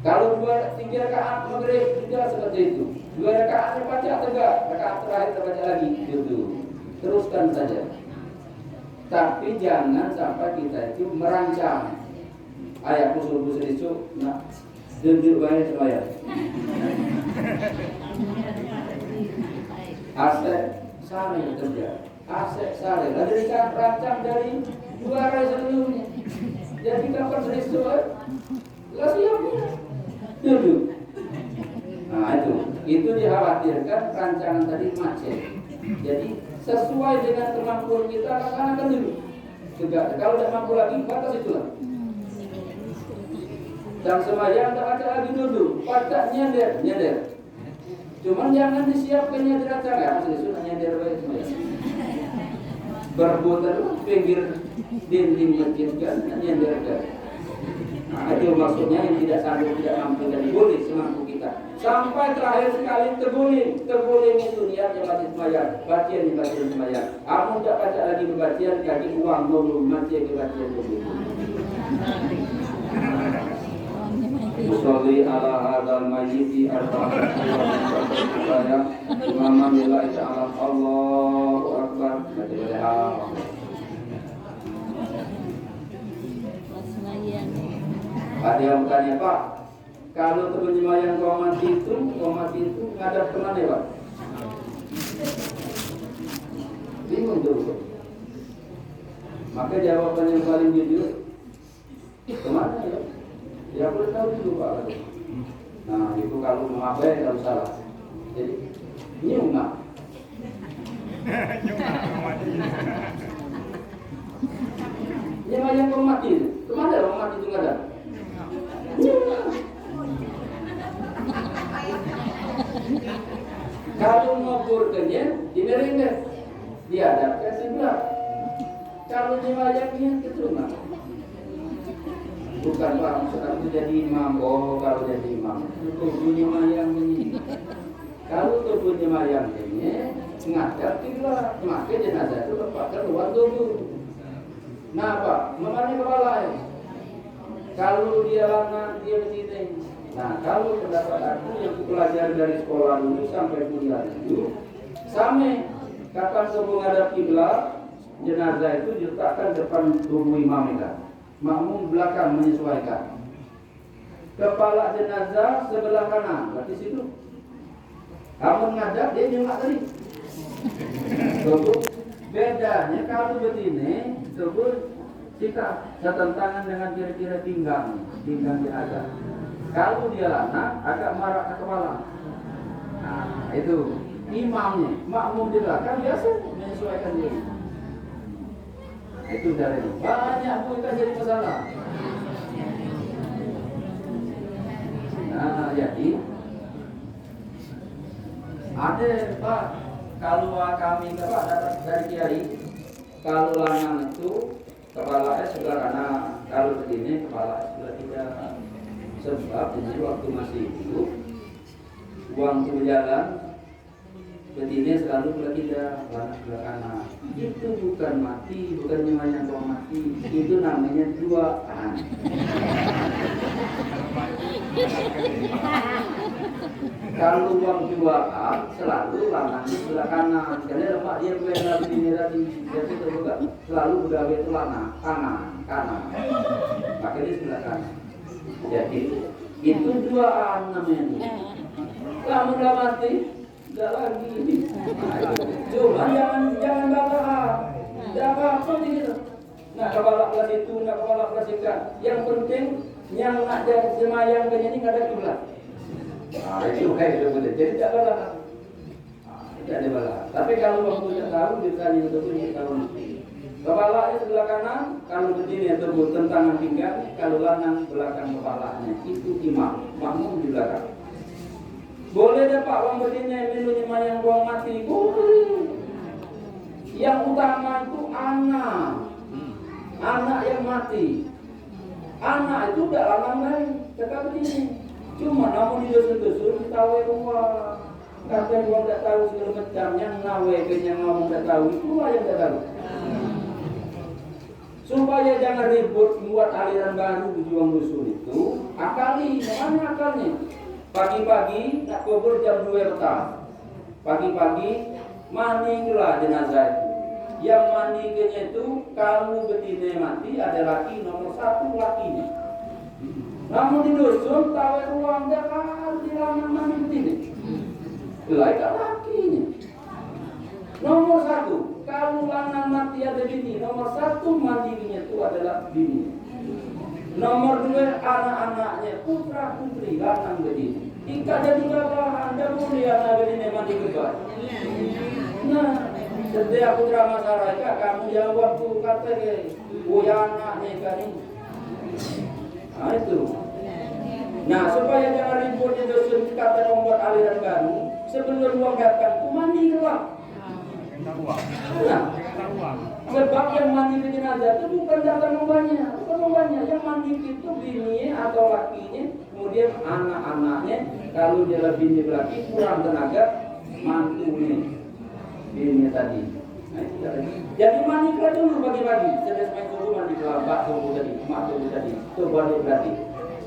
Kalau 3 rakaat maghrib juga seperti itu. 2 rakaatnya baca tegak, rakaat terakhir terbaca lagi duduk. Teruskan saja. Tapi jangan sampai kita itu merancang. Ayah usul itu, nak duduk banyak sembahyang. Asek sare kerja, asek sare. Ada dirancang dari 2 hari sebelumnya. Jadi kapan sesuai? Lah siapnya duduk. Nah itu dikhawatirkan rancangan tadi macet. Jadi sesuai dengan kemampuan kita akan duduk. Juga kalau tidak mampu lagi batas itulah. Dan sembahyang tak baca lagi duduk, baca nyender. Cuman jangan disiapkan nyender acara, masih sudah nyender baik sembahyang. Berebut pinggir dinding masjid kan nyender kan. Nah, itu maksudnya yang tidak sanggup, tidak mampu dan boleh semampu kita. Sampai terakhir sekali terguling itu niatnya baca sembahyang, bacian sembahyang. Kamu tidak baca lagi bacian, kaki uang dulu, bacian dulu. Usolli ala hadzal mayyiti arba'atan saya imaman lillahi ta'ala Allahu akbar. Ada yang bertanya, Pak, kalau terjemahan komat itu ngadap kemana ya, Pak? Bingung tuh. Maka jawaban yang paling jujur, kemana ya? Ya boleh tahu dulu Pak. Nah itu kalau mengabai kalau salah. Jadi nyunga. Nyunga yang mati itu. Kemana orang mati itu nggak ada? Kalau ngoburkannya di merenggak, dihadapkan sebelah. Kalau nyemayangnya ke rumah. Bukan Pak, sekarang jadi imam. Oh, kalau jadi imam, tubuh nyemayang ini. Kalau tubuh nyemayang ini ngadap kiblat, maka jenazah itu lepaskan luar tubuh. Nah Pak, memangnya kepala ya? Kalau dia lana, dia begini. Nah, kalau pendapat aku yang kupelajari dari sekolah dulu sampai kuliah itu, sama kapan tubuh menghadap kiblat, jenazah itu diletakkan depan tubuh imam itu. Makmum belakang menyesuaikan. Kepala jenazah sebelah kanan, berarti situ. Kamu menghadap, dia nyengak tadi. Tubuh bedanya kalau begini, tubuh kita setentangan dengan kira-kira pinggang jenazah. Kalau dia lana agak marah ke kepala. Nah, itu imamnya, makmum di belakang biasa menyesuaikan diri. Nah, itu dari banyak pun kan jadi masalah. Nah, jadi ada Pak, kalau kami Pak datang dari kiai, kalau lanang itu kepala sebelah kanan, kalau begini kepala sebelah tidak. Sebab ini waktu masih hidup, waktu jalan betina selalu belah tidak, belah kanan. Itu bukan mati, bukan yang mau mati, itu namanya duaan. Kalau uang duaan selalu lanang di sebelah kanan. Karena lemak dia belah betina tadi, jadi terbuka selalu begawe itu lanang kanan. Makanya di sebelah kanan. Jadi itu duaan namanya. Kamu udah mati, udah lagi. Cuma jangan bakar, jangan apa gitu. Nak kepala kelas itu, nak kepala kelas ikan. Yang penting yang nak semayang ini nggak ada kiblat. Itu kayak itu boleh. Jadi tidak balas. Tidak ada balas. Tapi kalau waktu tidak tahu ditanya itu kita tahu. Kepala sebelah kanan, kalau begini ya terbut tentangan pinggang, kalau lanang belakang kepalanya itu imam, makmum di belakang. Boleh deh Pak, orang begini minum yang buang mati, boleh. Yang utama itu anak yang mati. Anak itu tidak lanang lain, tetap begini. Cuma namun di dusun-dusun kita rumah. Kata orang tidak tahu segala macam, yang nawe, yang ngomong tidak tahu, itulah yang tidak tahu. Supaya jangan ribut buat aliran baru di juang dusun itu, akali, mana akalnya? Pagi-pagi nak kubur jam 2 petang. Pagi-pagi mandilah jenazah itu. Yang mandinya itu kalau betina mati ada laki nomor 1 lakinya. Namun di dusun tahu ruang dah kan di lanang mandi betina. Belai lakinya. Nomor 1, kalau lanang mati ada bini, nomor 1 mandinya itu adalah bini. Nomor 2, anak-anaknya putra putri lanang begini. Jika ada 3 bahan, tidak boleh anak begini mandi kebal. Nah, setiap putra masyarakat kamu jawab tuh kata ya anaknya kan ini. Nah itu. Nah supaya jangan ribut di dusun kata membuat aliran baru, sebelum luangkan tuh mandi kelak. Nah, sebab yang mandi ke jenazah itu bukan datang membanya, yang mandi itu bininya atau lakinya, kemudian anak-anaknya, kalau dia lebih bini laki kurang tenaga, mantunya, bininya tadi. Nah, itu jadi mandi ke dulu pagi-pagi, sedes main subuh mandi ke lambak subuh tadi, mak subuh tadi, itu balik berarti.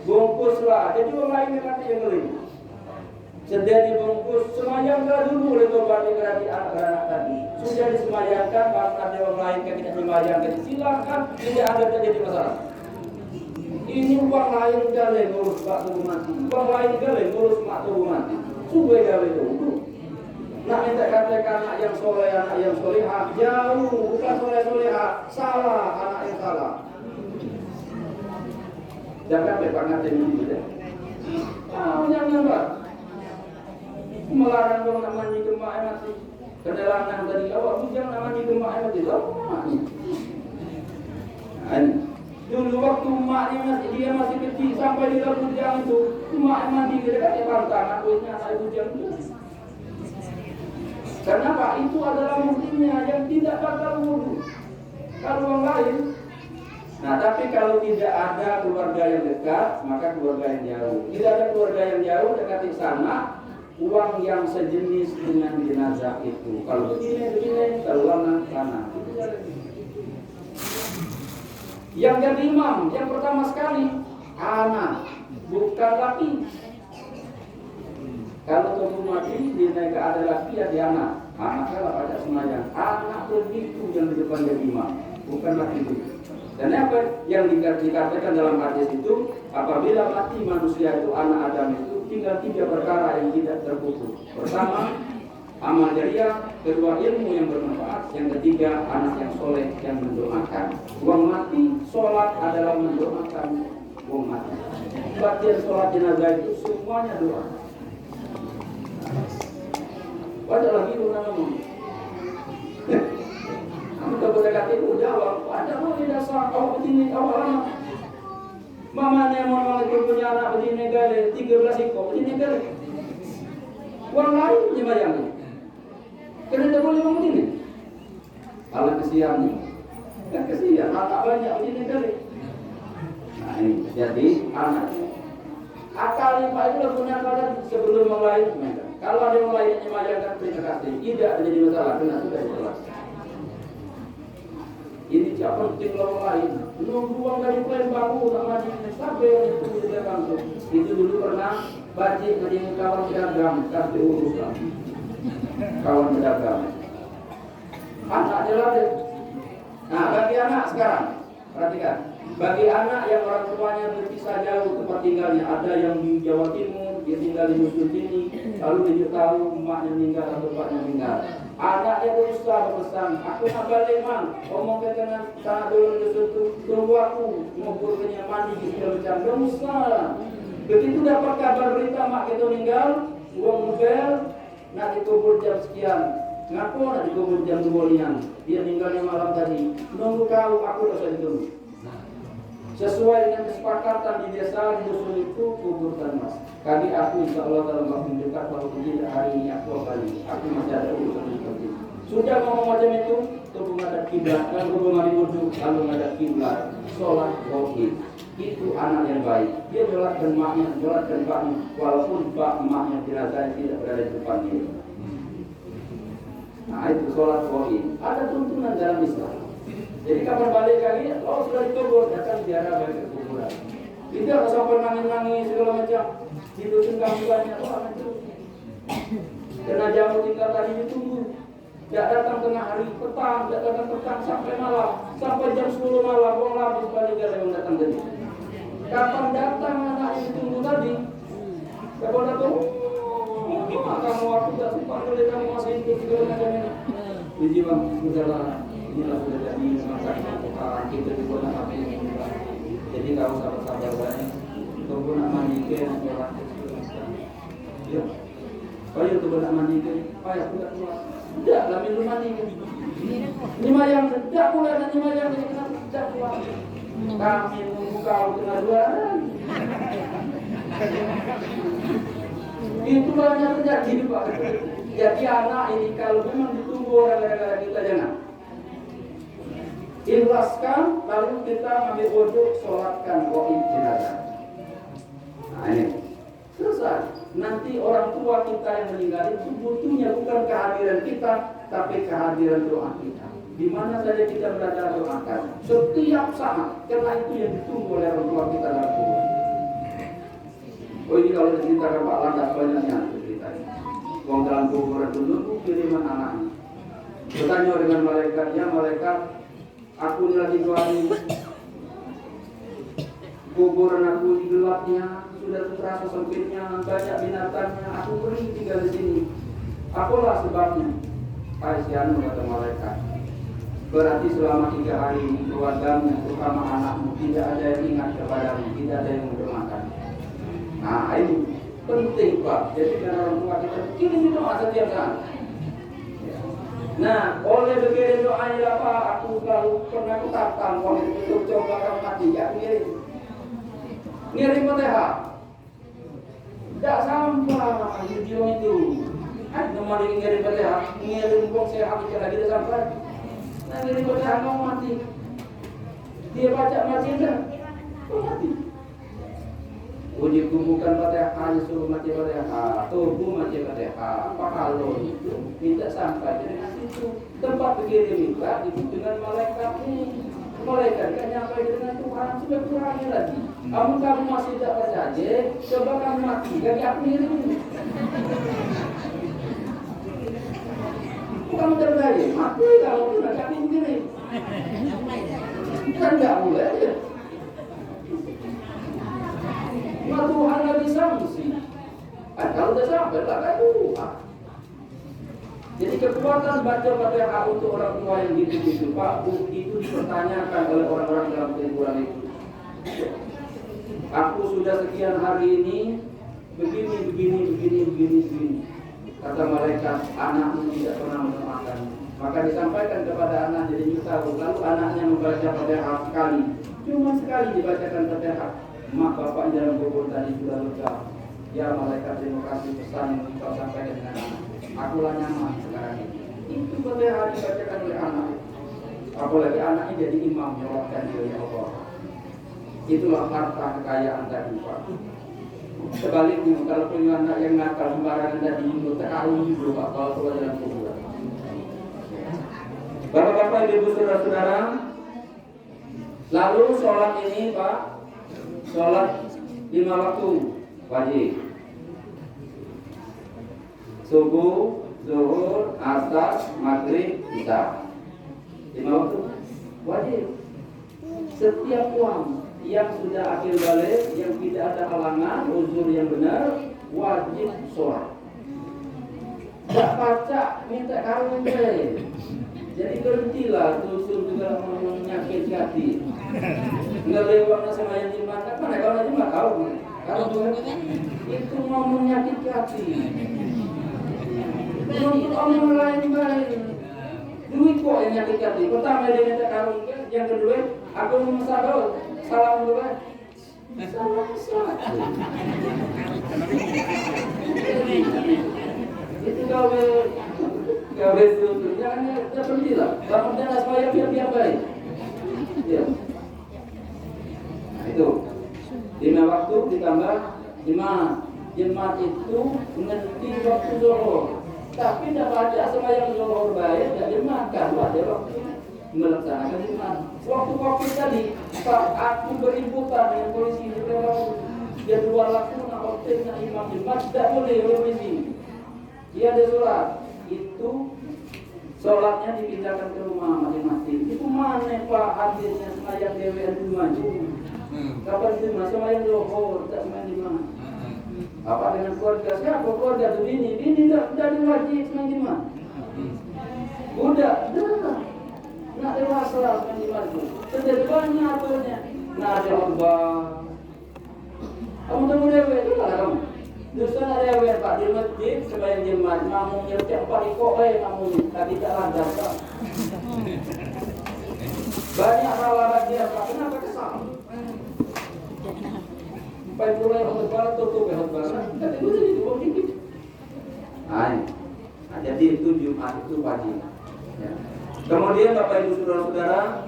Bungkuslah, jadi orang lain yang mati yang beli. Sedia dibungkus, semayangkan dulu oleh tobat berarti anak-anak tadi. Sudah disemayangkan, bahkan ada orang lain yang tidak disemayangkan, silakan, tidak ada terjadi masalah. Ini uang lain gale ngurus pak tubuh mati, uang lain gale ngurus mak tubuh mati. Sudah gale dulu. Nak minta katakan anak yang soleh, anak yang solehah, jauh, bukan soleh-solehah, salah, anak yang salah. Jangan berpangat ini juga. Jangan pak. Melarang dong nak mandi ke mak mati. Kedalangan tadi awak bujang nak mandi ke mak mati. Dulu waktu maknya dia masih kecil sampai di dalam bujang itu, mak mandi ke dekat pantangan duitnya anak bujang itu. Kenapa? Itu adalah murtinya yang tidak bakal wudu. Kalau orang lain. Nah tapi kalau tidak ada keluarga yang dekat, maka keluarga yang jauh. Tidak ada keluarga yang jauh dekat di sana. Uang yang sejenis dengan jenazah itu. Kalau begini, kalau sana. Yang jadi imam, yang pertama sekali anak, bukan laki. Kalau tubuh mati, dineka ada laki ya di anak. Anak kalau ada semayang. Anak begitu yang di depan jadi imam, bukan laki itu. Dan apa yang dikatakan dalam hadis itu, apabila mati manusia itu anak Adam itu tinggal 3 perkara yang tidak terputus. Pertama, amal jariah, kedua ilmu yang bermanfaat, yang ketiga anak yang soleh yang mendoakan. Uang mati, sholat adalah mendoakan uang mati. Bacaan sholat jenazah itu semuanya doa. Baca lagi ulang-ulang. Kamu tak boleh kata itu jawab. Ada mau tidak sah kau begini kau lama. Mama mau punya anak begini kali 13 ekor begini kali. Uang lain dibayang. Kenapa tak boleh ngomong ini? Kalau kesian nih, kan kesian anak banyak begini kali. Nah ini jadi anak. Akal lima itu punya kalian sebelum mulai. Kalau ada yang lain dibayangkan terima kasih. Tidak menjadi masalah karena sudah jelas. Ini siapa penting lawan lain. Nunggu uang dari klien baru tak maju sampai yang itu di belakang tu. Itu dulu pernah baca dari kawan pedagang kasih urusan. Kawan pedagang. Anak jelas deh. Nah bagi anak sekarang perhatikan. Bagi anak yang orang tuanya berpisah jauh tempat tinggalnya, ada yang di Jawa Timur, dia tinggal di dusun sini, lalu dia tahu emaknya meninggal atau bapaknya meninggal. Anaknya berusaha berpesan, aku nak balik mang, ngomong ke tengah sana dulu dusun tu, tunggu aku, ngubur kenyang mandi di segala macam, berusaha. Begitu dapat kabar berita mak kita meninggal, uang mobil, nak dikubur jam sekian. Ngaku nak dikubur jam 2 dia meninggalnya malam tadi. Nunggu kau, aku tak ditunggu. Sesuai dengan kesepakatan di desa di dusun itu kuburkan mas. Kami aku insya Allah dalam waktu dekat kalau tidak hari ini aku akan masih ada urusan seperti itu. Sudah ngomong macam itu, tunggu menghadap kiblat, kan tunggu mandi wudhu, lalu menghadap kiblat, sholat wajib. Itu anak yang baik. Dia jelaskan maknya, jelaskan baknya, walaupun bak emaknya jenazah tidak berada di depan dia. Nah itu sholat wajib. Ada tuntunan dalam Islam. Jadi kapan balik lagi, kalau sudah dikubur, datang ziarah balik ke kuburan. Tidak sampai nangis-nangis segala macam. Didusun kamu banyak orang itu. Karena jamu tinggal tadi ditunggu. Tidak datang tengah hari petang, tidak datang petang sampai malam, sampai jam 10 malam, orang habis balik yang datang tadi. Kapan datang anak yang ditunggu tadi? Kapan datang? Kamu waktu tidak sempat oleh kamu masih hidup segala macam ini. Jadi bang, sudahlah. Inilah sudah jadi masa kita juga nak ambil. Jadi kalau sabar-sabar banyak, tunggu nak mandi ke nak jalan. Ya, payah tunggu nak mandi ke, payah tidak keluar. Tidak, lah minum mandi ke. Ini mayang tidak pula dan ini mayang tidak keluar. Kami menunggu kau tengah bulan. Itulah yang terjadi Pak. Jadi anak ini kalau memang ditunggu orang gara-gara kita jangan. Ikhlaskan, lalu kita ambil wudhu, sholatkan wa'id jenazah. Nah ini selesai. Nanti orang tua kita yang meninggal itu butuhnya bukan kehadiran kita, tapi kehadiran doa kita. Di mana saja kita berada doakan setiap saat, karena itu yang ditunggu oleh orang tua kita dalam kubur. Oh ini kalau diceritakan Pak Landas banyaknya ceritanya. Uang dalam kuburan itu nunggu kiriman anaknya. Bertanya dengan malaikatnya, malaikat, aku ini lagi doain kuburan aku di gelapnya, sudah terasa sempitnya, banyak binatangnya, aku beri tinggal di sini. Apalah sebabnya? Aisyanu kata malaikat. Berarti selama 3 hari ini keluargamu, terutama anakmu, tidak ada yang ingat kepadamu, tidak ada yang mendoakan. Nah ini penting Pak. Jadi karena orang tua kita kirim doa setiap saat. Nah, oleh begitu doanya apa? Aku selalu pernah katakan waktu itu coba kamu mati, ya ngirim Fatihah. Tidak sampai video itu. Nomor ngirim Fatihah, ngirim kok saya habis lagi tidak sampai. Nah, ngirim Fatihah mau mati. Dia baca mati dah, mati. Uji bukan Fatihah, suruh mati Fatihah, tubuh mati Fatihah. Apa kalau itu tidak sampai dengan itu tempat berkirim juga itu dengan malaikat ini. Malaikat kan nyampe dengan Tuhan sudah kurangi lagi. Kamu masih tidak percaya, coba kamu mati, jadi aku ini. Kamu terpercaya, mati kalau tidak kami kirim. Kan tidak boleh ya. Nah, Tuhan nggak bisa mesti. Kalau udah sampai lah kan Tuhan. Jadi kekuatan baca Fatihah untuk orang tua yang gitu-gitu, Pak, itu dipertanyakan oleh orang-orang dalam kehidupan itu. Aku sudah sekian hari ini begini. Kata malaikat, anakmu tidak pernah memakan. Maka disampaikan kepada anak jadi tahu. Lalu anaknya membaca Fatihah sekali, cuma sekali dibacakan Fatihah. Mak bapak dalam kubur tadi sudah lega. Ya malaikat, terima kasih pesan yang kau sampaikan dengan anak. Akulah nyaman sekarang ini. Itu Fatihah dibacakan oleh anak. Apalagi anaknya jadi imam nyolotkan diri Allah. Itulah harta kekayaan tadi, Pak. Sebaliknya, kalau punya anak yang nakal sembarangan tadi itu terkarung juga, Pak, kalau keluar dalam kuburan. Bapak-bapak, ibu, saudara-saudara, lalu sholat ini, Pak, sholat 5 waktu wajib. Subuh, zuhur, asar, maghrib, isya. 5 waktu wajib. Setiap uang yang sudah akhir balik, yang tidak ada halangan, uzur yang benar, wajib sholat. Tak baca, minta karung deh. Jadi berhentilah, uzur juga menyakit hati. Nggak lewatnya sama yang dimana, mana kalau nanti mah tahu. Kalau itu mau menyakit hati. Untuk orang lain. Duit kok yang nyakit hati. Pertama dia minta karung, yang kedua aku memasang salam dulu kan? Salam. Itu gawe itu jangan berhentilah. Bangunnya supaya biar baik. Ya. Nah, itu 5 waktu ditambah 5 jemaat itu mengerti waktu zuhur. Tapi tidak baca sembahyang zuhur baik, tidak jemaat kan ada waktu melaksanakan jemaat. Waktu COVID tadi, saat aku beributan dengan polisi di Perawat, dia luar laku nak hotel nak imam jemaat tidak boleh polisi. Dia ada surat, itu sholatnya dipindahkan ke rumah masing-masing. Itu mana Pak hadirnya sembahyang dewan itu maju? Kapan itu mas sembahyang zuhur, tak sembahyang jemaat? Apa dengan keluarga? Siapa keluarga tu bini tidak wajib sembahyang jemaat. Budak, dah. Nak dewasa sembahyang jemaat tu. Banyak aturnya. Nak ada khutbah. Kamu tunggu dewe tu lah kamu. Dosa nak dewe Pak di masjid sembahyang jemaat. Mamungnya tiap hari kok mamungnya. Tadi tak lancar Pak. Banyak ralat dia Pak. Kenapa kesal? Pai mulai khutbah tutup khutbah. Tapi itu jadi begitu. Nah, jadi itu Jumat itu wajib. Ya. Kemudian Bapak Ibu saudara-saudara,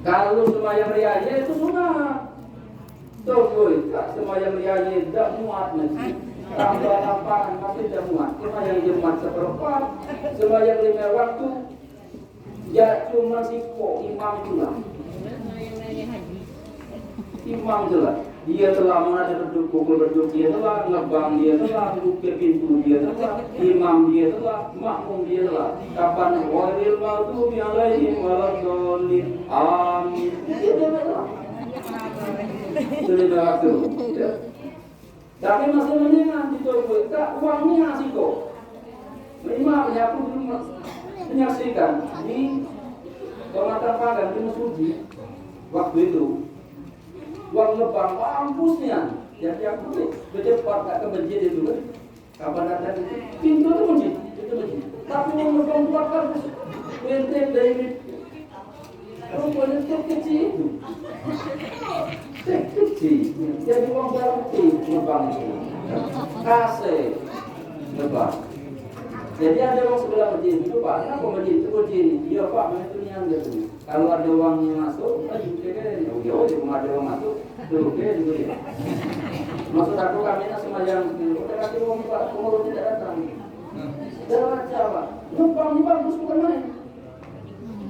kalau sembahyang riyaya itu sunat. Tuh, sembahyang riyaya tidak muat masjid. Tambah lapangan masih tidak muat. Sembahyang Jumat seperempat, sembahyang 5 waktu. Ya cuma siko imam itulah. Imam itulah. Dia telah mana pukul berduk dia telah, ngebang dia telah, bukir pintu dia telah, imam dia telah, makmum dia telah. Kapan walil maghdubi alaihim waladdallin. Amin. Dia telah. Sudah waktu. Ya. Tapi masih mendingan ditunggu. Tak uangnya ngasih kok. Minimal ya aku dulu menyaksikan di Kecamatan Pagan di Mesuji waktu itu. Uang lebang kampusnya, jadi aku bercepat tak ke masjid itu kan. Kapan datang itu pintu itu masjid, Tapi uang lebang buat kampus, benteng dari rupanya kecil itu, kecil. Jadi uang berarti lebang itu, kasih lebang. Jadi ada uang sebelah masjid itu Pak, kenapa masjid itu berdiri? Iya Pak, itu yang gitu. Kalau ada uangnya masuk, cuma ada uang masuk, dulu juga dia. Maksud aku kami nak sembahyang, kita kasih uang Pak, pengurus tidak datang. Jangan Pak, numpang ini bagus bukan main.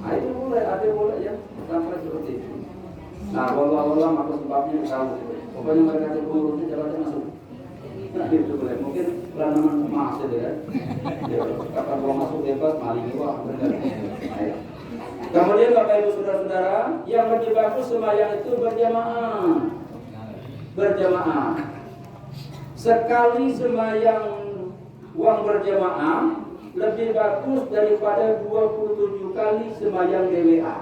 Nah itu boleh, ada boleh ya, sampai seperti itu. Nah, wallah maka sebabnya tahu. Pokoknya mereka kasih pengurusnya jalannya masuk. Nah itu boleh, mungkin pelanaman emas itu ya. Kapan uang masuk bebas, maling uang. Ayo. Kemudian Bapak Ibu saudara-saudara, yang lebih bagus sembahyang itu berjamaah. Sekali sembahyang uang berjamaah lebih bagus daripada 27 kali sembahyang DWA.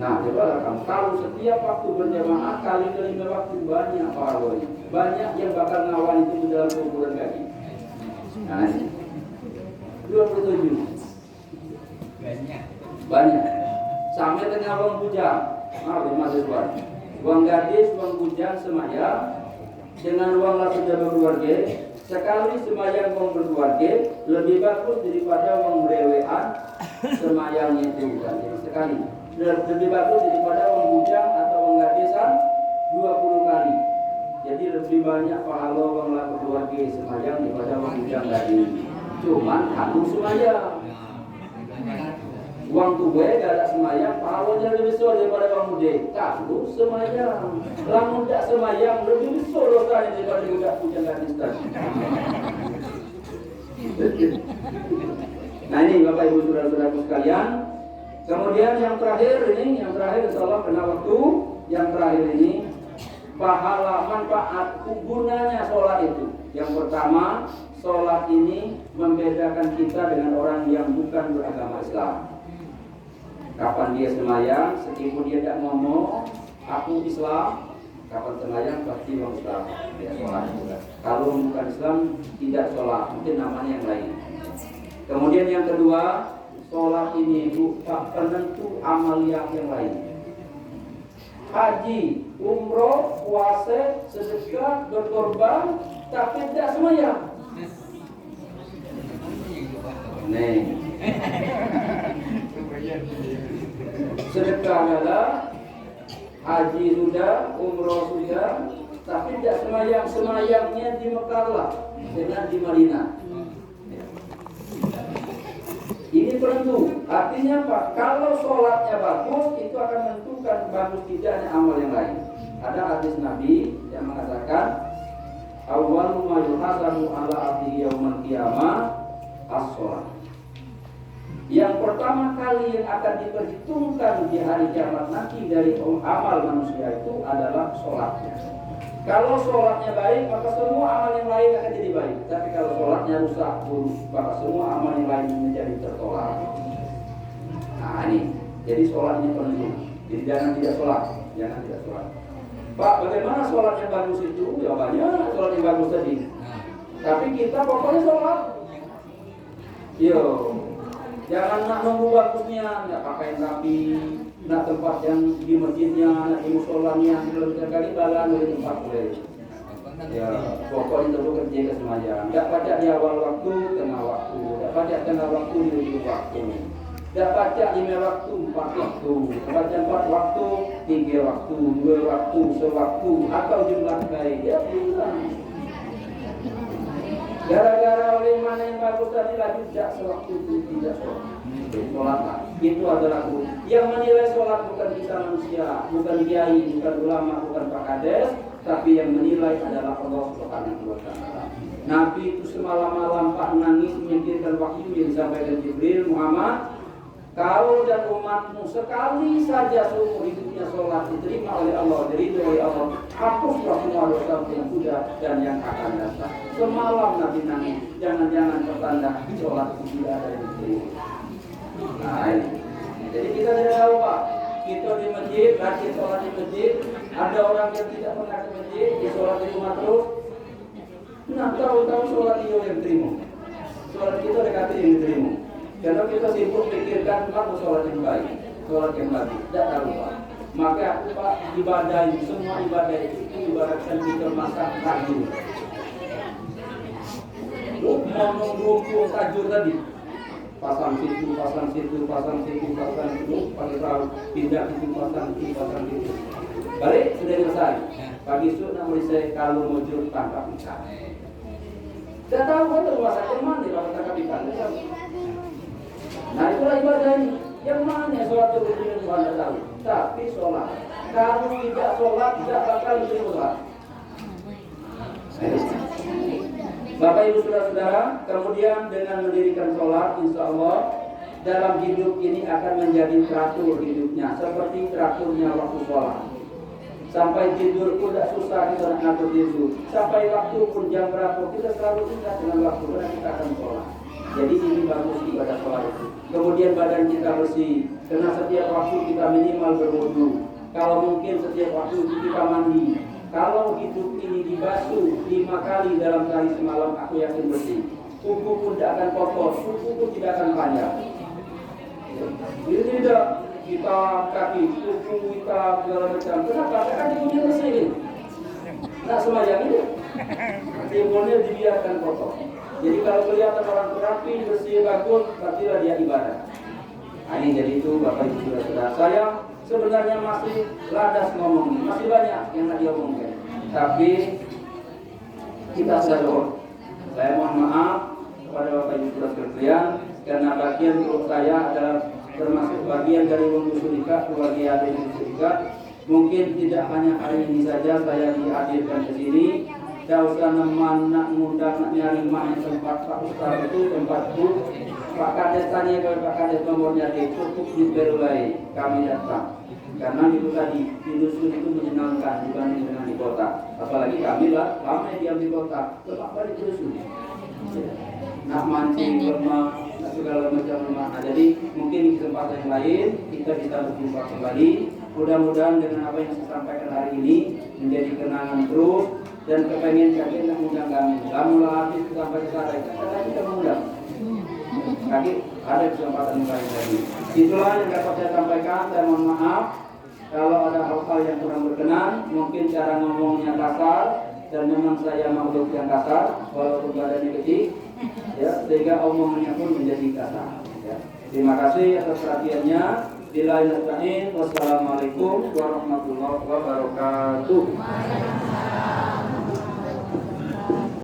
Nah, coba kamu tahu setiap waktu berjamaah kali kelima waktu banyak pahalanya. Banyak yang bakal ngawal itu di dalam kuburan kaki. Nah, ini 27. Banyak. Sampai dengan uang bujang. Maaf ya mahasiswa. Uang gadis, uang bujang sembahyang dengan uang langsung berkeluarga. Sekali sembahyang uang berkeluarga lebih bagus daripada uang berewean sembahyang itu sekali. Lebih bagus daripada uang bujang atau uang gadisan 20 kali. Jadi lebih banyak pahala uang laku keluarga sembahyang daripada uang bujang gadis. Cuman aku sembahyang. Uang tuwe gak ada sembahyang pahalanya lebih besar daripada uang muda. Kamu sembahyang. Lamun tak sembahyang lebih besar dosanya daripada budak bujang gadis tadi. Nah ini Bapak Ibu Saudara-saudaraku sekalian. Kemudian yang terakhir insyaallah kena waktu. Yang terakhir ini pahala manfaat gunanya sholat itu. Yang pertama, sholat ini membedakan kita dengan orang yang bukan beragama Islam. Kapan dia sembahyang, meskipun dia tidak ngomong aku Islam, kapan sembahyang pasti orang Islam, dia sholat juga. Kalau bukan Islam tidak sholat, mungkin namanya yang lain. Kemudian yang kedua, sholat ini bukan penentu amalia yang lain. Haji, umroh, puasa, sedekah, berkorban, tapi tidak sembahyang. Nih. Sedekah adalah haji sudah, umroh sudah, tapi tidak sembahyang. Sembahyangnya di Mekah lah, dengan di Madinah. Ini penentu. Artinya apa? Kalau sholatnya bagus, itu akan menentukan bagus tidaknya amal yang lain. Ada hadis Nabi yang mengatakan, awwalu ma yuhasabu ala abdihi yaumal qiyamah as-sholat. Yang pertama kali yang akan diperhitungkan di hari kiamat nanti dari amal manusia itu adalah sholatnya. Kalau sholatnya baik, maka semua amal yang lain akan jadi baik. Tapi kalau sholatnya rusak, buruk, maka semua amal yang lain menjadi tertolak. Nah ini, jadi sholatnya penentu. Jadi jangan tidak sholat. Pak, bagaimana sholat yang bagus itu? Ya banyak sholat yang bagus tadi. Tapi kita pokoknya sholat. Yo. Jangan nak nunggu bagusnya, nak pakaian rapi, nak tempat yang di masjidnya, nak di musolanya, di kali balan di tempat boleh. Ya, pokoknya itu kerja ke sembahyang. Tak baca di awal waktu, tengah waktu. Tak baca tengah waktu, di ujung waktu. Tak baca 5 waktu, 4 waktu. Tak baca 4 waktu, 3 waktu, 2 waktu, sewaktu, atau jumlah kali. Ya, bisa. Gara-gara oleh mana yang bagus tadi lagi tidak sewaktu itu tidak sholat. Itu adalah yang menilai sholat bukan kita manusia, bukan kiai, bukan ulama, bukan pak kades, tapi yang menilai adalah Allah Subhanahu wa taala. Nabi itu semalam-malam Pak nangis memikirkan wahyu yang disampaikan Jibril, Muhammad, kau dan umatmu sekali saja seumur hidupnya sholat diterima oleh Allah, diridhoi oleh Allah, hapuslah semua dosa yang sudah dan yang akan datang. Semalam Nabi nangis, jangan-jangan pertanda sholat itu tidak ada yang diterima. Nah ini, jadi kita tidak tahu Pak, kita di masjid, rajin sholat di masjid, ada orang yang tidak pernah ke masjid, di sholat di rumah terus. Nah tahu-tahu sholat itu yang diterima, sholat kita dekati yang diterima. Kalau kita sibuk pikirkan apa sholat yang baik, sholat yang baik, tidak tahu Pak. Maka Pak ibadah ini, semua ibadah itu ibaratkan kita masak tajur. Ngomong tajur tadi, pasang situ, pakai perahu, pindah situ, pasang situ. Balik sudah selesai. Pagi sudah nak mulai kalau mau jurut tangkap ikan. Tidak tahu kan masak yang mana kalau tangkap ikan. Nah itulah ibadah ini. Yang mana sholat itu Tuhan tidak tahu. Tapi sholat. Kalau tidak sholat tidak bakal diterima. Bapak Ibu Saudara-saudara, kemudian dengan mendirikan sholat, insya Allah dalam hidup ini akan menjadi teratur hidupnya, seperti teraturnya waktu sholat. Sampai tidur pun tidak susah kita nak ngatur tidur. Sampai waktu pun jam berapa kita selalu ingat dengan waktu karena kita akan sholat. Jadi ini bagus ibadah sholat itu. Kemudian badan kita bersih. Karena setiap waktu kita minimal berwudu. Kalau mungkin setiap waktu kita mandi. Kalau hidup ini dibasuh 5 kali dalam sehari semalam, aku yakin bersih. Kuku pun tidak akan kotor, kuku pun tidak akan panjang. Jadi tidak kita kaki, kuku kita segala macam. Kenapa? Karena timbulnya bersih. Nah semacam ini, timbulnya dibiarkan kotor. Jadi kalau kelihatan orang terapi bersih bagus, pastilah dia ibadah. Nah, ini jadi itu Bapak Ibu Saudara. Saya sebenarnya masih ladas ngomong, masih banyak yang nak diomongkan. Tapi kita sudah doa. Saya mohon maaf kepada Bapak Ibu Saudara sekalian karena bagian grup saya adalah termasuk bagian dari Wong Sulika, keluarga dari Sulika. Mungkin tidak hanya hari ini saja saya dihadirkan ke sini. Tidak usah neman, nak ngundang, nak nyari mana tempat Pak Ustaz itu, tempatku. Pak Kades tanya ke Pak Kades nomornya di cukup di Berulai, kami datang. Karena itu tadi, di dusun itu menyenangkan dibanding dengan di kota. Apalagi kami lah, lama diam di kota, tetap balik ke dusun. Nak mancing lemah, nak segala macam lemah. Nah, jadi mungkin di kesempatan yang lain kita bisa berjumpa kembali. Mudah-mudahan dengan apa yang saya sampaikan hari ini menjadi kenangan terus dan kepengen yakin nak mengundang kami. Lamulah habis sampai selesai, kita mengundang. Kaki ada kesempatan yang lain lagi. Itulah yang dapat saya sampaikan. Saya mohon maaf kalau ada hal-hal yang kurang berkenan, mungkin cara ngomongnya kasar dan memang saya makhluk yang kasar walaupun badannya kecil. Ya, sehingga omongannya pun menjadi kasar. Ya. Terima kasih atas perhatiannya. Wassalamualaikum warahmatullahi wabarakatuh.